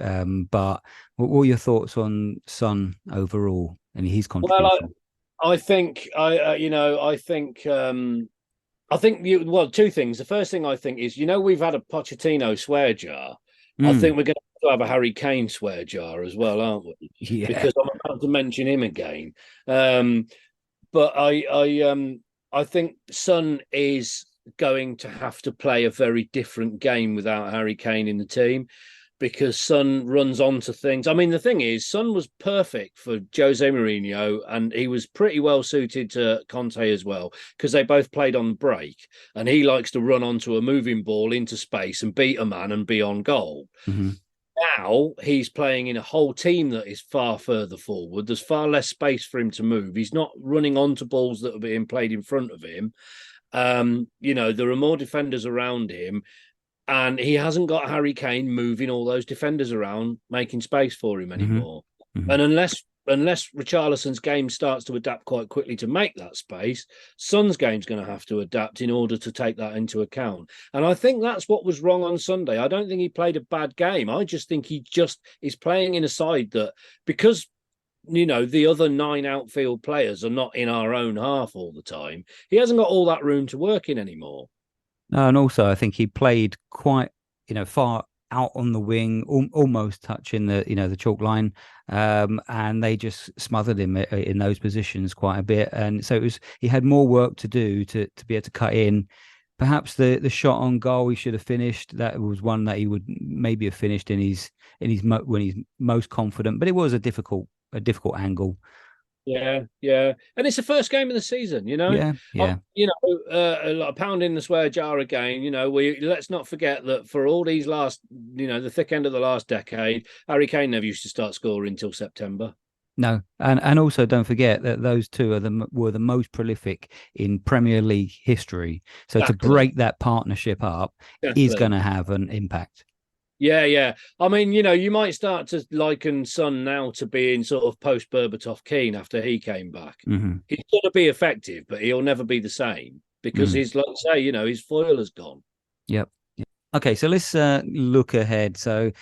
But what were your thoughts on Son overall and his Well, contribution? I think I think two things. The first thing I think is, we've had a Pochettino swear jar. I Mm, think we're going to have a Harry Kane swear jar as well, aren't we? yeah. Because I'm about to mention him again. Um, but I think Son is going to have to play a very different game without Harry Kane in the team, because Son runs onto things. I mean, the thing is, Son was perfect for Jose Mourinho, and he was pretty well suited to Conte as well, because they both played on the break, and he likes to run onto a moving ball into space and beat a man and be on goal. Hmm. Now he's playing in a whole team that is far further forward. There's far less space for him to move. He's not running onto balls that are being played in front of him. There are more defenders around him, and he hasn't got Harry Kane moving all those defenders around, making space for him Hmm. anymore. Hmm. And unless Richarlison's game starts to adapt quite quickly to make that space, Son's game's going to have to adapt in order to take that into account. And I think that's what was wrong on Sunday. I don't think he played a bad game. I just think he just is playing in a side that, because the other 9 outfield players are not in our own half all the time, he hasn't got all that room to work in anymore. No, and also I think he played quite, far out on the wing, almost touching the chalk line, and they just smothered him in those positions quite a bit. And so he had more work to do to be able to cut in. Perhaps the shot on goal he should have finished. That was one that he would maybe have finished when he's most confident. But it was a difficult angle. Yeah, yeah, and it's the first game of the season. Yeah, yeah. Like pounding the swear jar again. We let's not forget that for all these last, the thick end of the last decade, Harry Kane never used to start scoring until September. No, and also don't forget that those two were the most prolific in Premier League history. So to Exactly, break that partnership up is going exactly. to have an impact. Yeah, yeah. I mean, you might start to liken Son now to being sort of post Berbatov Keane after he came back. Hmm. He's going to be effective, but he'll never be the same because Mm. he's, like I say, his foil has gone. Yep. Yep. Okay, so let's look ahead. So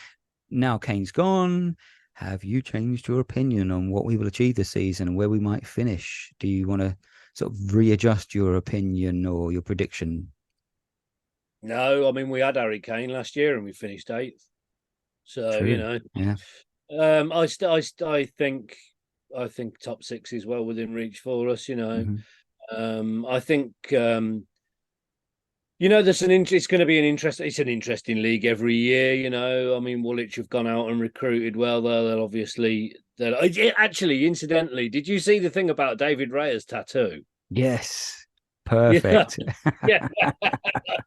now Kane's gone. Have you changed your opinion on what we will achieve this season and where we might finish? Do you want to sort of readjust your opinion or your prediction? No, I mean, we had Harry Kane last year and we finished eighth. So, True. Yeah. I think top six is well within reach for us. Hmm. I think it's going to be it's an interesting league every year. I mean, Woolwich have gone out and recruited well. They'll obviously, actually, incidentally, did you see the thing about David Raya's tattoo? Yes. Yeah, Perfect. yeah. I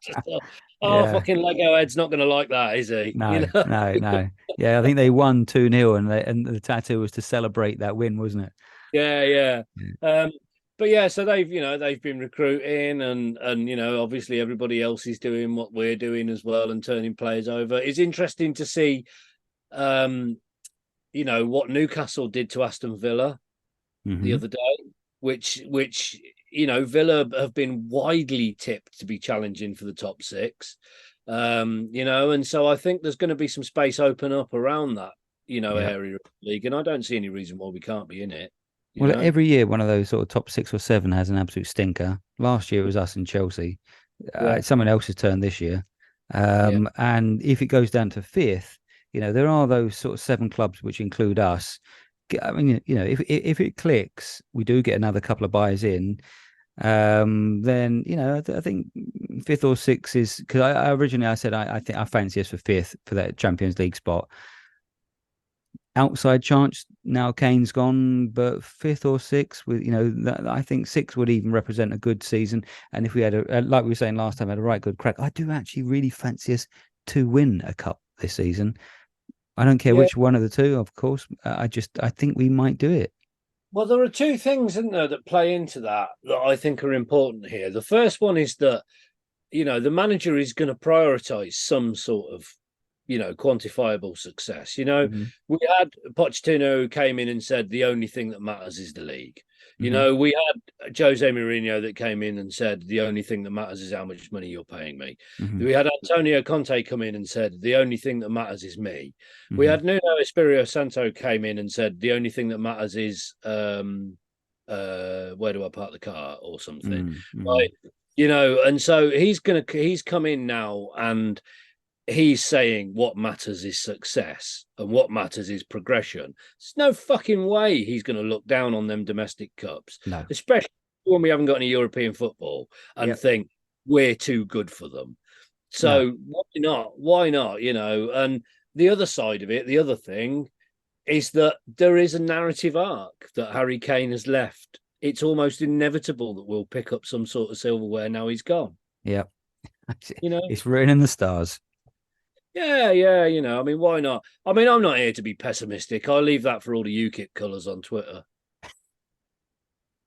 just thought, oh, Yeah. fucking Lego head's not going to like that, is he? No, no, no. Yeah, I think they won 2-0 and the tattoo was to celebrate that win, wasn't it? Yeah, yeah. Yeah. Um, but yeah, so they've been recruiting, and obviously everybody else is doing what we're doing as well and turning players over. It's interesting to see um, what Newcastle did to Aston Villa the Hmm. other day, which Villa have been widely tipped to be challenging for the top six. And so I think there's going to be some space open up around that, Yeah. area of the league, and I don't see any reason why we can't be in it, you Well, know. every year one of those sort of top 6 or 7 has an absolute stinker. Last year it was us and Chelsea. Yeah, It's someone else's turn this year. yeah, And if it goes down to fifth, there are those sort of 7 clubs which include us. I mean, if it clicks, we do get another couple of buys in. Then I think fifth or sixth is because I originally I said I think I fancy us for fifth for that Champions League spot. Outside chance now Kane's gone, but fifth or sixth with I think six would even represent a good season. And if we had like we were saying last time, had a right good crack, I do actually really fancy us to win a cup this season. I don't care yeah. which one of the two, of course. I think we might do it. Well, there are two things, isn't there, that play into that I think are important here. The first one is that the manager is going to prioritize some sort of quantifiable success. Mhm. We had Pochettino who came in and said the only thing that matters is the league. You Hmm. know, we had Jose Mourinho that came in and said the only thing that matters is how much money you're paying me. Hmm. We had Antonio Conte come in and said the only thing that matters is me. We Hmm. had Nuno Espirito Santo came in and said the only thing that matters is where do I park the car or something. Hmm. Like, you know, and so he's come in now and he's saying what matters is success and what matters is progression. There's no fucking way he's going to look down on them domestic cups, No. especially when we haven't got any European football, and Yep. think we're too good for them. No. So why not? Why not? You know, and the other side of it, the other thing is that there is a narrative arc that Harry Kane has left. It's almost inevitable that we'll pick up some sort of silverware now he's gone. Yep. You know? It's written in the stars. Yeah, yeah, you know, I mean, why not? I mean, I'm not here to be pessimistic. I leave that for all the UKIP colours on Twitter.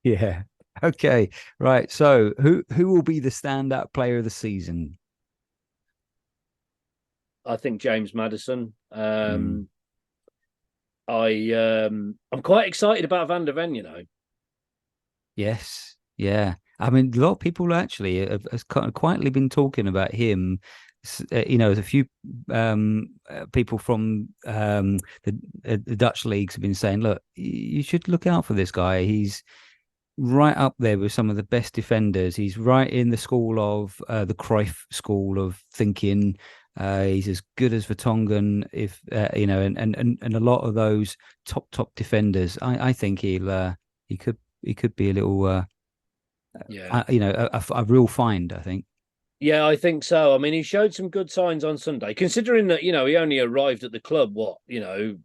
Yeah. Okay. Right. So who will be the standout player of the season? I think James Maddison. Mm. I'm quite excited about Van der Ven, you know. Yes. Yeah. I mean, a lot of people actually have kind of quietly been talking about him. You know, there's a few people from the Dutch leagues have been saying, look, you should look out for this guy. He's right up there with some of the best defenders. He's right in the school of the Cruyff school of thinking. He's as good as Vertonghen, if you know, and a lot of those top defenders. I think he could be a little Yeah. you know a real find. I think. Yeah, I think so. I mean, he showed some good signs on Sunday, considering that, you know, he only arrived at the club, what, you know,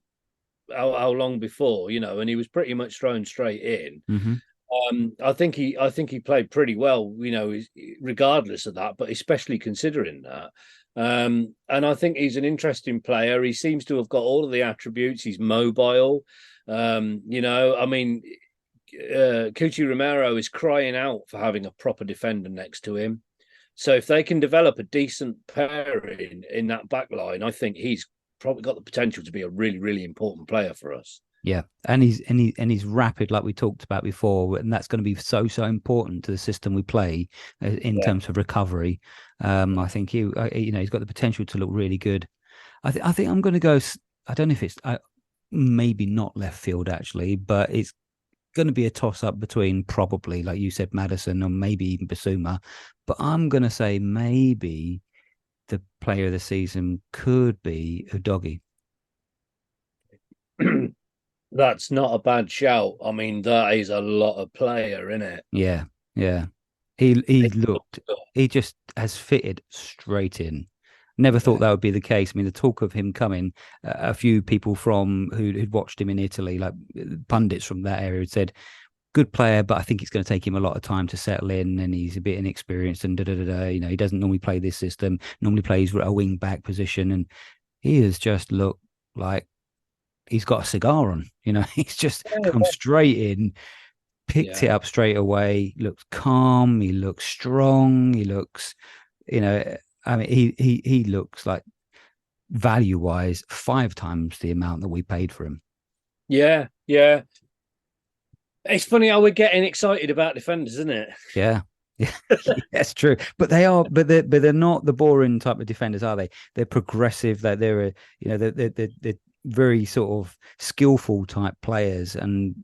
how long before, you know, and he was pretty much thrown straight in. Hmm. I think he played pretty well, you know, regardless of that, but especially considering that. And I think he's an interesting player. He seems to have got all of the attributes. He's mobile. You know, I mean, Cuti Romero is crying out for having a proper defender next to him. So if they can develop a decent pairing in that back line, I think he's probably got the potential to be a really, really important player for us. Yeah, and he's rapid, like we talked about before, and that's going to be so important to the system we play in Yeah. terms of recovery. I think you know, he's got the potential to look really good. I think I'm going to go. I don't know if it's maybe not left field actually, but it's going to be a toss up between probably, like you said, Madison or maybe even Basuma. But I'm going to say maybe the player of the season could be Udogie. That's not a bad shout. I mean, that is a lot of player, isn't it? Yeah, yeah. He looked. He just has fitted straight in. Never thought Yeah. that would be the case. I mean, the talk of him coming, a few people from who'd watched him in Italy, like pundits from that area, had said, "Good player, but I think it's going to take him a lot of time to settle in, and he's a bit inexperienced, and da da da da. You know, he doesn't normally play this system. Normally plays a wing back position, and he has just looked like he's got a cigar on. You know, he's just come straight in, picked it Yeah. up straight away. Looks calm. He looks strong. He looks, you know, I mean, he looks like value wise 5 times the amount that we paid for him. Yeah. Yeah. It's funny how we're getting excited about defenders, isn't it? Yeah. Yeah, that's true. But they are, but they're not the boring type of defenders, are they? They're progressive. That they're, you know, they're very sort of skillful type players, and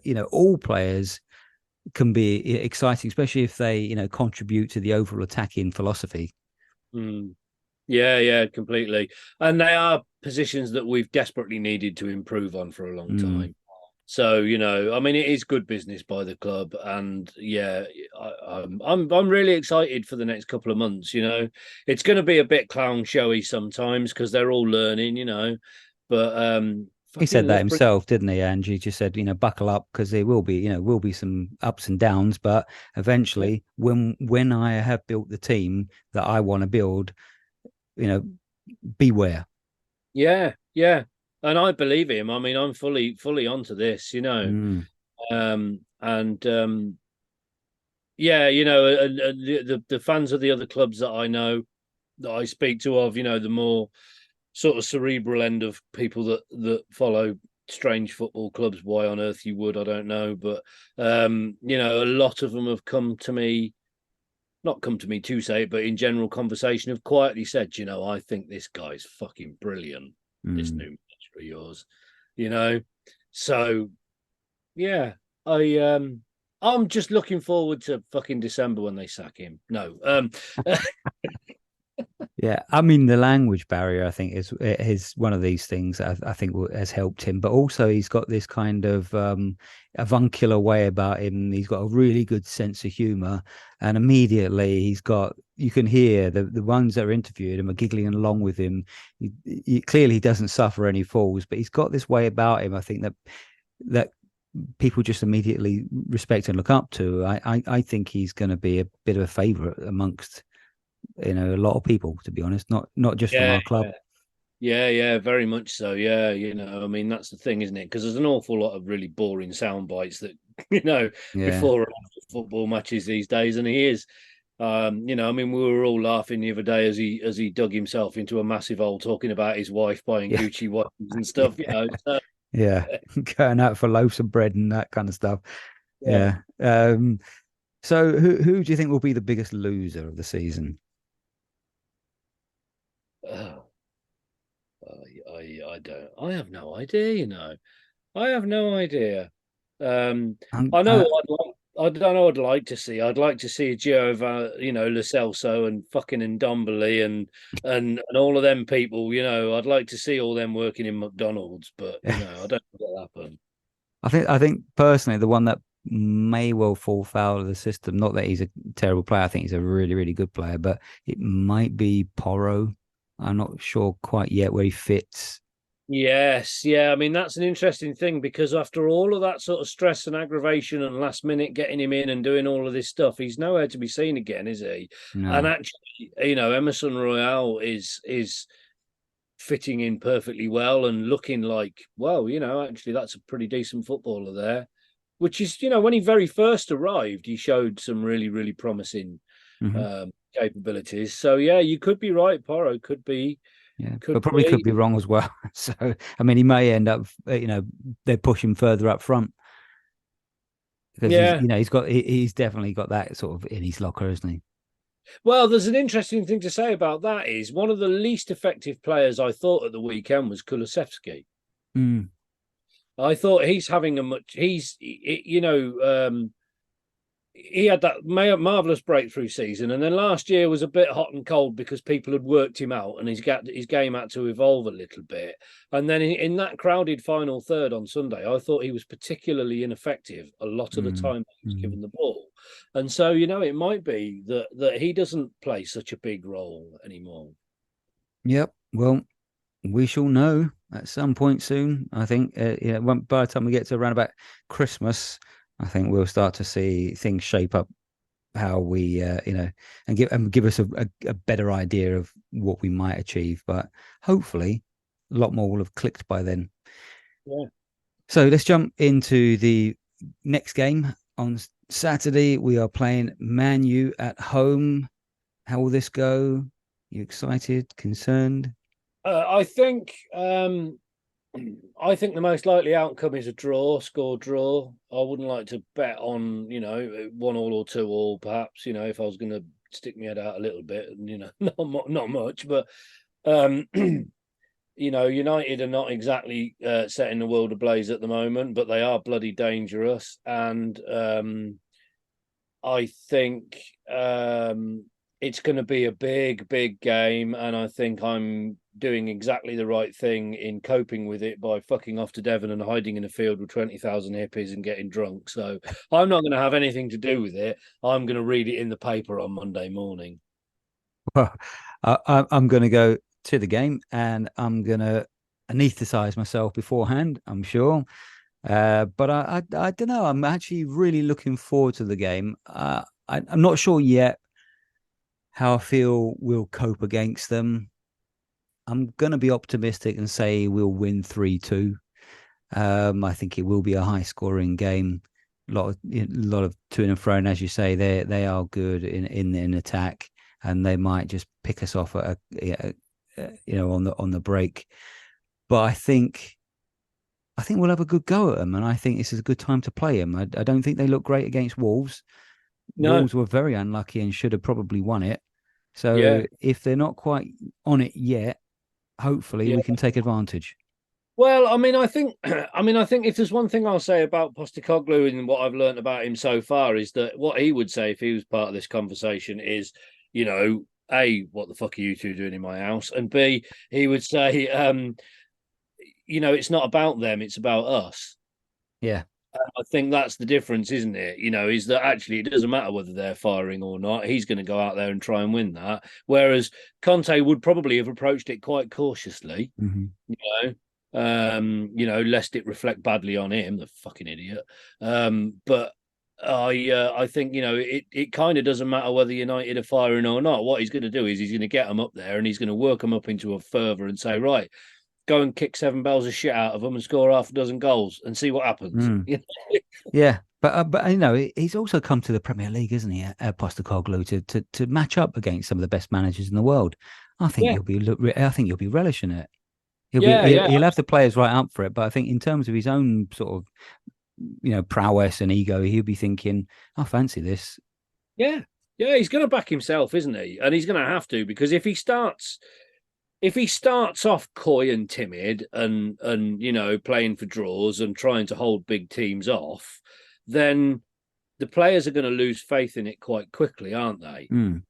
you know, all players can be exciting, especially if they, you know, contribute to the overall attacking philosophy. Mm. Yeah, yeah, completely. And they are positions that we've desperately needed to improve on for a long Mm. time. So, you know, I mean, it is good business by the club, and yeah, I'm really excited for the next couple of months. You know, it's going to be a bit clown showy sometimes because they're all learning. You know, but He said fucking that let's bring. himself, didn't he? And he just said, you know, buckle up because there will be, you know, will be some ups and downs, but eventually, when I have built the team that I want to build, you know, beware. Yeah, yeah, and I believe him. I mean, I'm fully onto this. You know, Mm. and yeah, you know, the fans of the other clubs that I know that I speak to of, you know, the more sort of cerebral end of people that follow strange football clubs. Why on earth you would, I don't know. But a lot of them have come to me, not come to me to say it, but in general conversation have quietly said, I think this guy's fucking brilliant, this new manager of yours, you know. So yeah, I'm just looking forward to fucking December when they sack him. No. Yeah, I mean the language barrier, I think, is one of these things that I think has helped him. But also, he's got this kind of avuncular way about him. He's got a really good sense of humor, and immediately you can hear the ones that are interviewing him are giggling along with him. Clearly, he doesn't suffer any falls, but he's got this way about him. I think that people just immediately respect and look up to. I think he's going to be a bit of a favorite amongst a lot of people, to be honest, not just from Yeah, our club. yeah, very much so. Yeah, I mean, that's the thing, isn't it? Because there's an awful lot of really boring sound bites that, Yeah. before or after football matches these days, and he is. I mean, we were all laughing the other day as he dug himself into a massive hole talking about his wife buying Yeah. Gucci watches and stuff, So, Yeah. Going out for loaves of bread and that kind of stuff. yeah. Yeah. So who do you think will be the biggest loser of the season? Oh, I don't. I have no idea. I have no idea. Um, I know uh, what I'd like. I don't know what I'd like to see. I'd like to see a Giova, Lo Celso and fucking Ndombele and all of them people. I'd like to see all them working in McDonald's, but I don't think that'll happen. I think personally the one that may well fall foul of the system, not that he's a terrible player, I think he's a really, really good player, but it might be Porro. I'm not sure quite yet where he fits. Yes, yeah. I mean, that's an interesting thing because after all of that sort of stress and aggravation and last minute getting him in and doing all of this stuff, he's nowhere to be seen again, is he? And No. actually, Emerson Royale is fitting in perfectly well and looking like, well, actually that's a pretty decent footballer there. Which is, when he very first arrived, he showed some really, really promising Hmm. capabilities. So yeah, you could be right. Porro Yeah, could but probably could be. be wrong as well. So, I mean, he may end up, they're pushing further up front because Yeah. he's definitely got that sort of in his locker, isn't he? Well, there's an interesting thing to say about that is one of the least effective players I thought at the weekend was Kulusevski. Mm. I thought he's having a much, he had that marvelous breakthrough season, and then last year was a bit hot and cold because people had worked him out, and his game had to evolve a little bit. And then in that crowded final third on Sunday, I thought he was particularly ineffective a lot of the Mm. time he was Mm. given the ball, and so it might be that he doesn't play such a big role anymore. Yep. Well, we shall know at some point soon. I think, by the time we get to around about Christmas, I think we'll start to see things shape up how we, and give us a better idea of what we might achieve. But hopefully, a lot more will have clicked by then. Yeah. So let's jump into the next game on Saturday. We are playing Man U at home. How will this go? You excited? Concerned? I think I think the most likely outcome is a score draw. I wouldn't like to bet on, 1-1 or 2-2, perhaps, if I was going to stick my head out a little bit, and, not much, but, United are not exactly setting the world ablaze at the moment, but they are bloody dangerous. And I think it's going to be a big, big game. And I think I'm doing exactly the right thing in coping with it by fucking off to Devon and hiding in a field with 20,000 hippies and getting drunk. So I'm not going to have anything to do with it. I'm going to read it in the paper on Monday morning. Well, I'm going to go to the game and I'm going to anesthetize myself beforehand, I'm sure. But I don't know. I'm actually really looking forward to the game. I'm not sure yet how I feel we'll cope against them. I'm going to be optimistic and say we'll win 3-2. I think it will be a high scoring game. A lot of to and fro, and as you say, they are good in attack, and they might just pick us off on the break. But I think I think we'll have a good go at them, and I think this is a good time to play them. I don't think they look great against Wolves. No, Wolves were very unlucky and should have probably won it. So yeah, if they're not quite on it yet, hopefully yeah. we can take advantage. Well, I mean, I think, I think if there's one thing I'll say about Postecoglou and what I've learned about him so far is that what he would say if he was part of this conversation is, A, what the fuck are you two doing in my house? And B, he would say, it's not about them, it's about us. Yeah. I think that's the difference, isn't it? Is that actually it doesn't matter whether they're firing or not. He's going to go out there and try and win that. Whereas Conte would probably have approached it quite cautiously, Mm-hmm. you lest it reflect badly on him, the fucking idiot. But I think it kind of doesn't matter whether United are firing or not. What he's going to do is he's going to get them up there and he's going to work them up into a fervor and say, right, go and kick 7 bells of shit out of them and score half a dozen goals and see what happens. Mm. Yeah, but he's also come to the Premier League, isn't he, Postecoglou, to match up against some of the best managers in the world. Yeah, I think he'll be relishing it. yeah, yeah, He'll have the players right up for it, but I think in terms of his own sort of prowess and ego, he'll be thinking, I fancy this. yeah, yeah. He's going to back himself, isn't he? And he's going to have to, because if he starts off coy and timid and playing for draws and trying to hold big teams off, then the players are going to lose faith in it quite quickly, aren't they? Mm,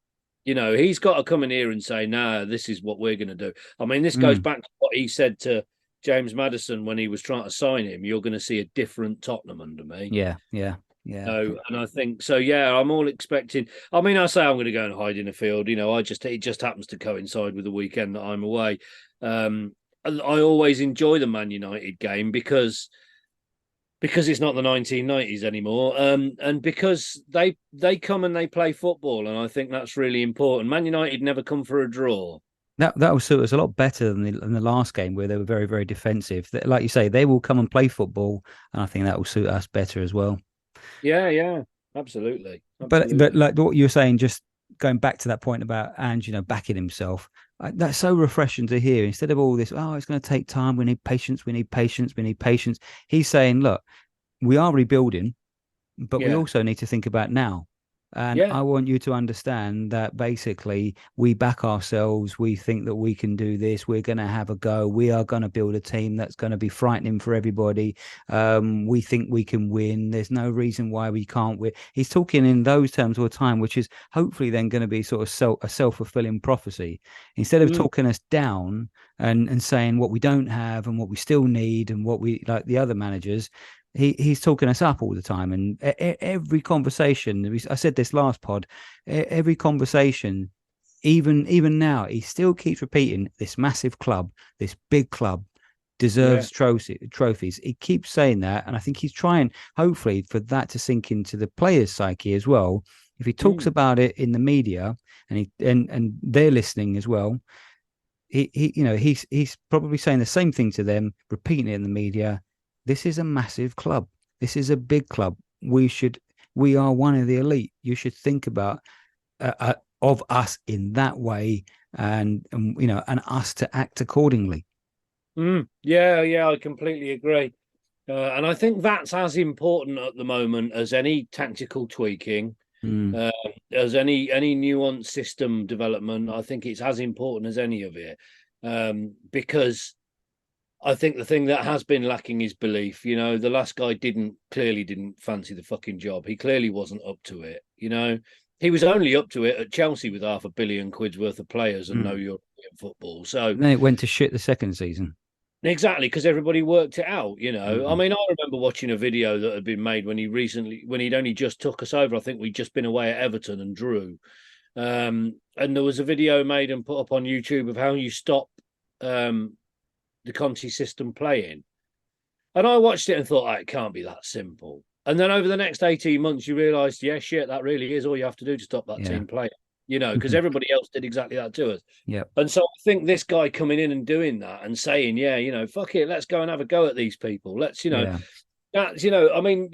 He's got to come in here and say, "Nah, this is what we're going to do." I mean, this goes mm. back to what he said to James Maddison when he was trying to sign him. You're going to see a different Tottenham under me. Yeah, yeah, yeah. So, and I think so. Yeah, I'm all expecting. I mean, I say I'm going to go and hide in a field. It just happens to coincide with the weekend that I'm away. I always enjoy the Man United game because it's not the 1990s anymore, and because they come and they play football, and I think that's really important. Man United never come for a draw. That will suit us a lot better than the last game where they were very, very defensive. Like you say, they will come and play football, and I think that will suit us better as well. Yeah, yeah, absolutely, But absolutely. like what you were saying, just going back to that point about Ange, backing himself, that's so refreshing to hear. Instead of all this, oh, it's going to take time. We need patience. We need patience. We need patience. He's saying, look, we are rebuilding, but we Yeah, also need to think about now. And yeah, I want you to understand that basically we back ourselves. We think that we can do this. We're going to have a go. We are going to build a team that's going to be frightening for everybody. We think we can win. There's no reason why we can't win. He's talking in those terms all the time, which is hopefully then going to be sort of a self-fulfilling prophecy. Instead of mm, talking us down and saying what we don't have and what we still need and what we like the other managers, he's talking us up all the time, and every conversation. I said this last pod. Every conversation, even now, he still keeps repeating this massive club, this big club, yeah, deserves trophies. He keeps saying that, and I think he's trying, hopefully, for that to sink into the players' psyche as well. If he talks mm, about it in the media, and they're listening as well, he's probably saying the same thing to them, repeating it in the media. This is a massive club. This is a big club. We are one of the elite. You should think about of us in that way, and us to act accordingly. yeah, yeah. I completely agree, and I think that's as important at the moment as any tactical tweaking. Mm, Uh, as any nuanced system development, I think it's as important as any of it, because I think the thing that has been lacking is belief. The last guy clearly didn't fancy the fucking job. He clearly wasn't up to it. He was only up to it at Chelsea with £500 million worth of players and no mm. European football. So And then it went to shit the second season. exactly, because everybody worked it out. I Mm, mean, I remember watching a video that had been made when he'd only just took us over. I think we'd just been away at Everton and drew. And there was a video made and put up on YouTube of how you stop the Conti system playing. And I watched it and thought, it can't be that simple. And then over the next 18 months, you realise, yeah, shit, that really is all you have to do to stop that yeah. team playing, because everybody else did exactly that to us. Yep. And so I think this guy coming in and doing that and saying, yeah, fuck it, let's go and have a go at these people. Let's, Yeah. That's, I mean,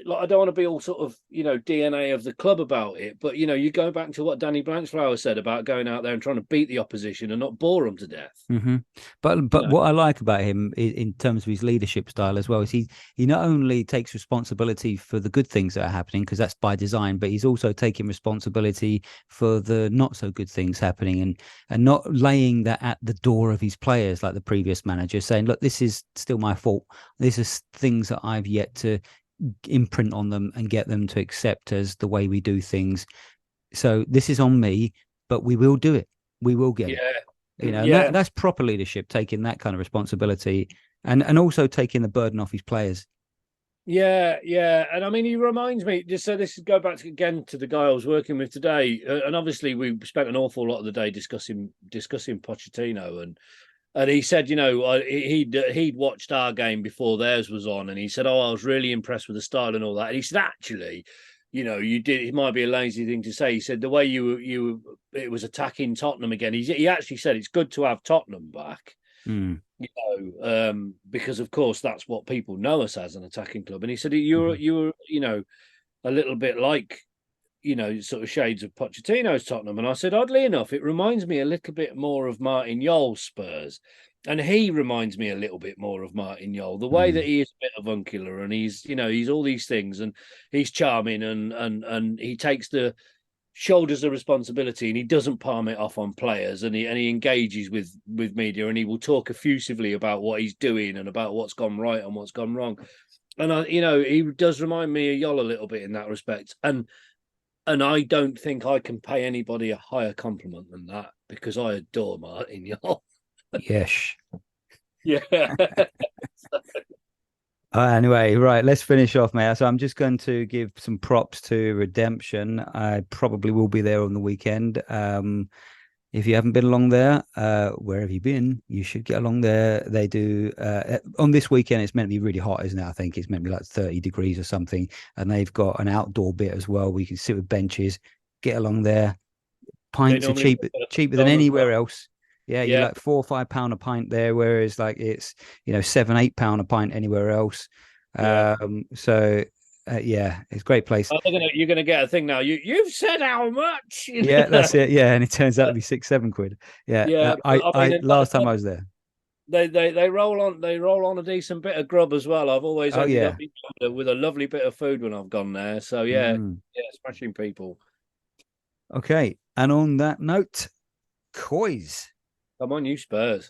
like, I don't want to be all sort of, DNA of the club about it, but, you go back to what Danny Blanchflower said about going out there and trying to beat the opposition and not bore them to death. Mm-hmm. But what I like about him in terms of his leadership style as well is he not only takes responsibility for the good things that are happening, because that's by design, but he's also taking responsibility for the not so good things happening, and not laying that at the door of his players like the previous manager, saying, look, this is still my fault. This is things that I've yet to imprint on them and get them to accept as the way we do things. So this is on me, but we will do it. We will get it. And that's proper leadership, taking that kind of responsibility and also taking the burden off his players. Yeah. And I mean, he reminds me, just so this is go back again to the guy I was working with today. And obviously we spent an awful lot of the day discussing Pochettino, and he said, he'd watched our game before theirs was on, and he said, I was really impressed with the style and all that. And he said, actually, you did. It might be a lazy thing to say. He said the way it was attacking Tottenham again. He actually said it's good to have Tottenham back. Because of course that's what people know us as, an attacking club. And he said you were a little bit like sort of shades of Pochettino's Tottenham. And I said, oddly enough, it reminds me a little bit more of Martin Jol's Spurs. And he reminds me a little bit more of Martin Jol, the way that he is a bit avuncular, and he's all these things, and he's charming, and he takes the shoulders the responsibility, and he doesn't palm it off on players, and he engages with media, and he will talk effusively about what he's doing and about what's gone right and what's gone wrong. And he does remind me of Jol a little bit in that respect. And I don't think I can pay anybody a higher compliment than that, because I adore Martin Jol. Yes. Yeah. Anyway, right, let's finish off, mate. So I'm just going to give some props to Redemption. I probably will be there on the weekend. If you haven't been along there, where have you been? You should get along there. They do on this weekend. It's meant to be really hot, isn't it? I think it's meant to be like 30 degrees or something. And they've got an outdoor bit as well where you can sit with benches. Get along there. Pints are cheaper than anywhere else. Yeah, you're like £4 or £5 a pint there, whereas like it's £7-8 a pint anywhere else. It's a great place. You're gonna get a thing now. You've said how much? Yeah, that's it. Yeah, and it turns out to be £6-7. Yeah. I last time I was there, they roll on a decent bit of grub as well. I've always ended up with a lovely bit of food when I've gone there. So smashing people. Okay, and on that note, Coys. Come on, you Spurs.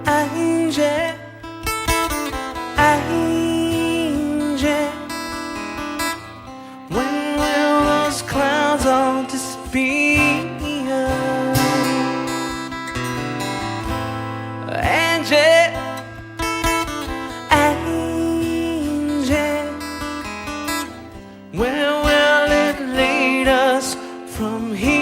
Ange, when will those clouds all disappear? Where will it lead us from here?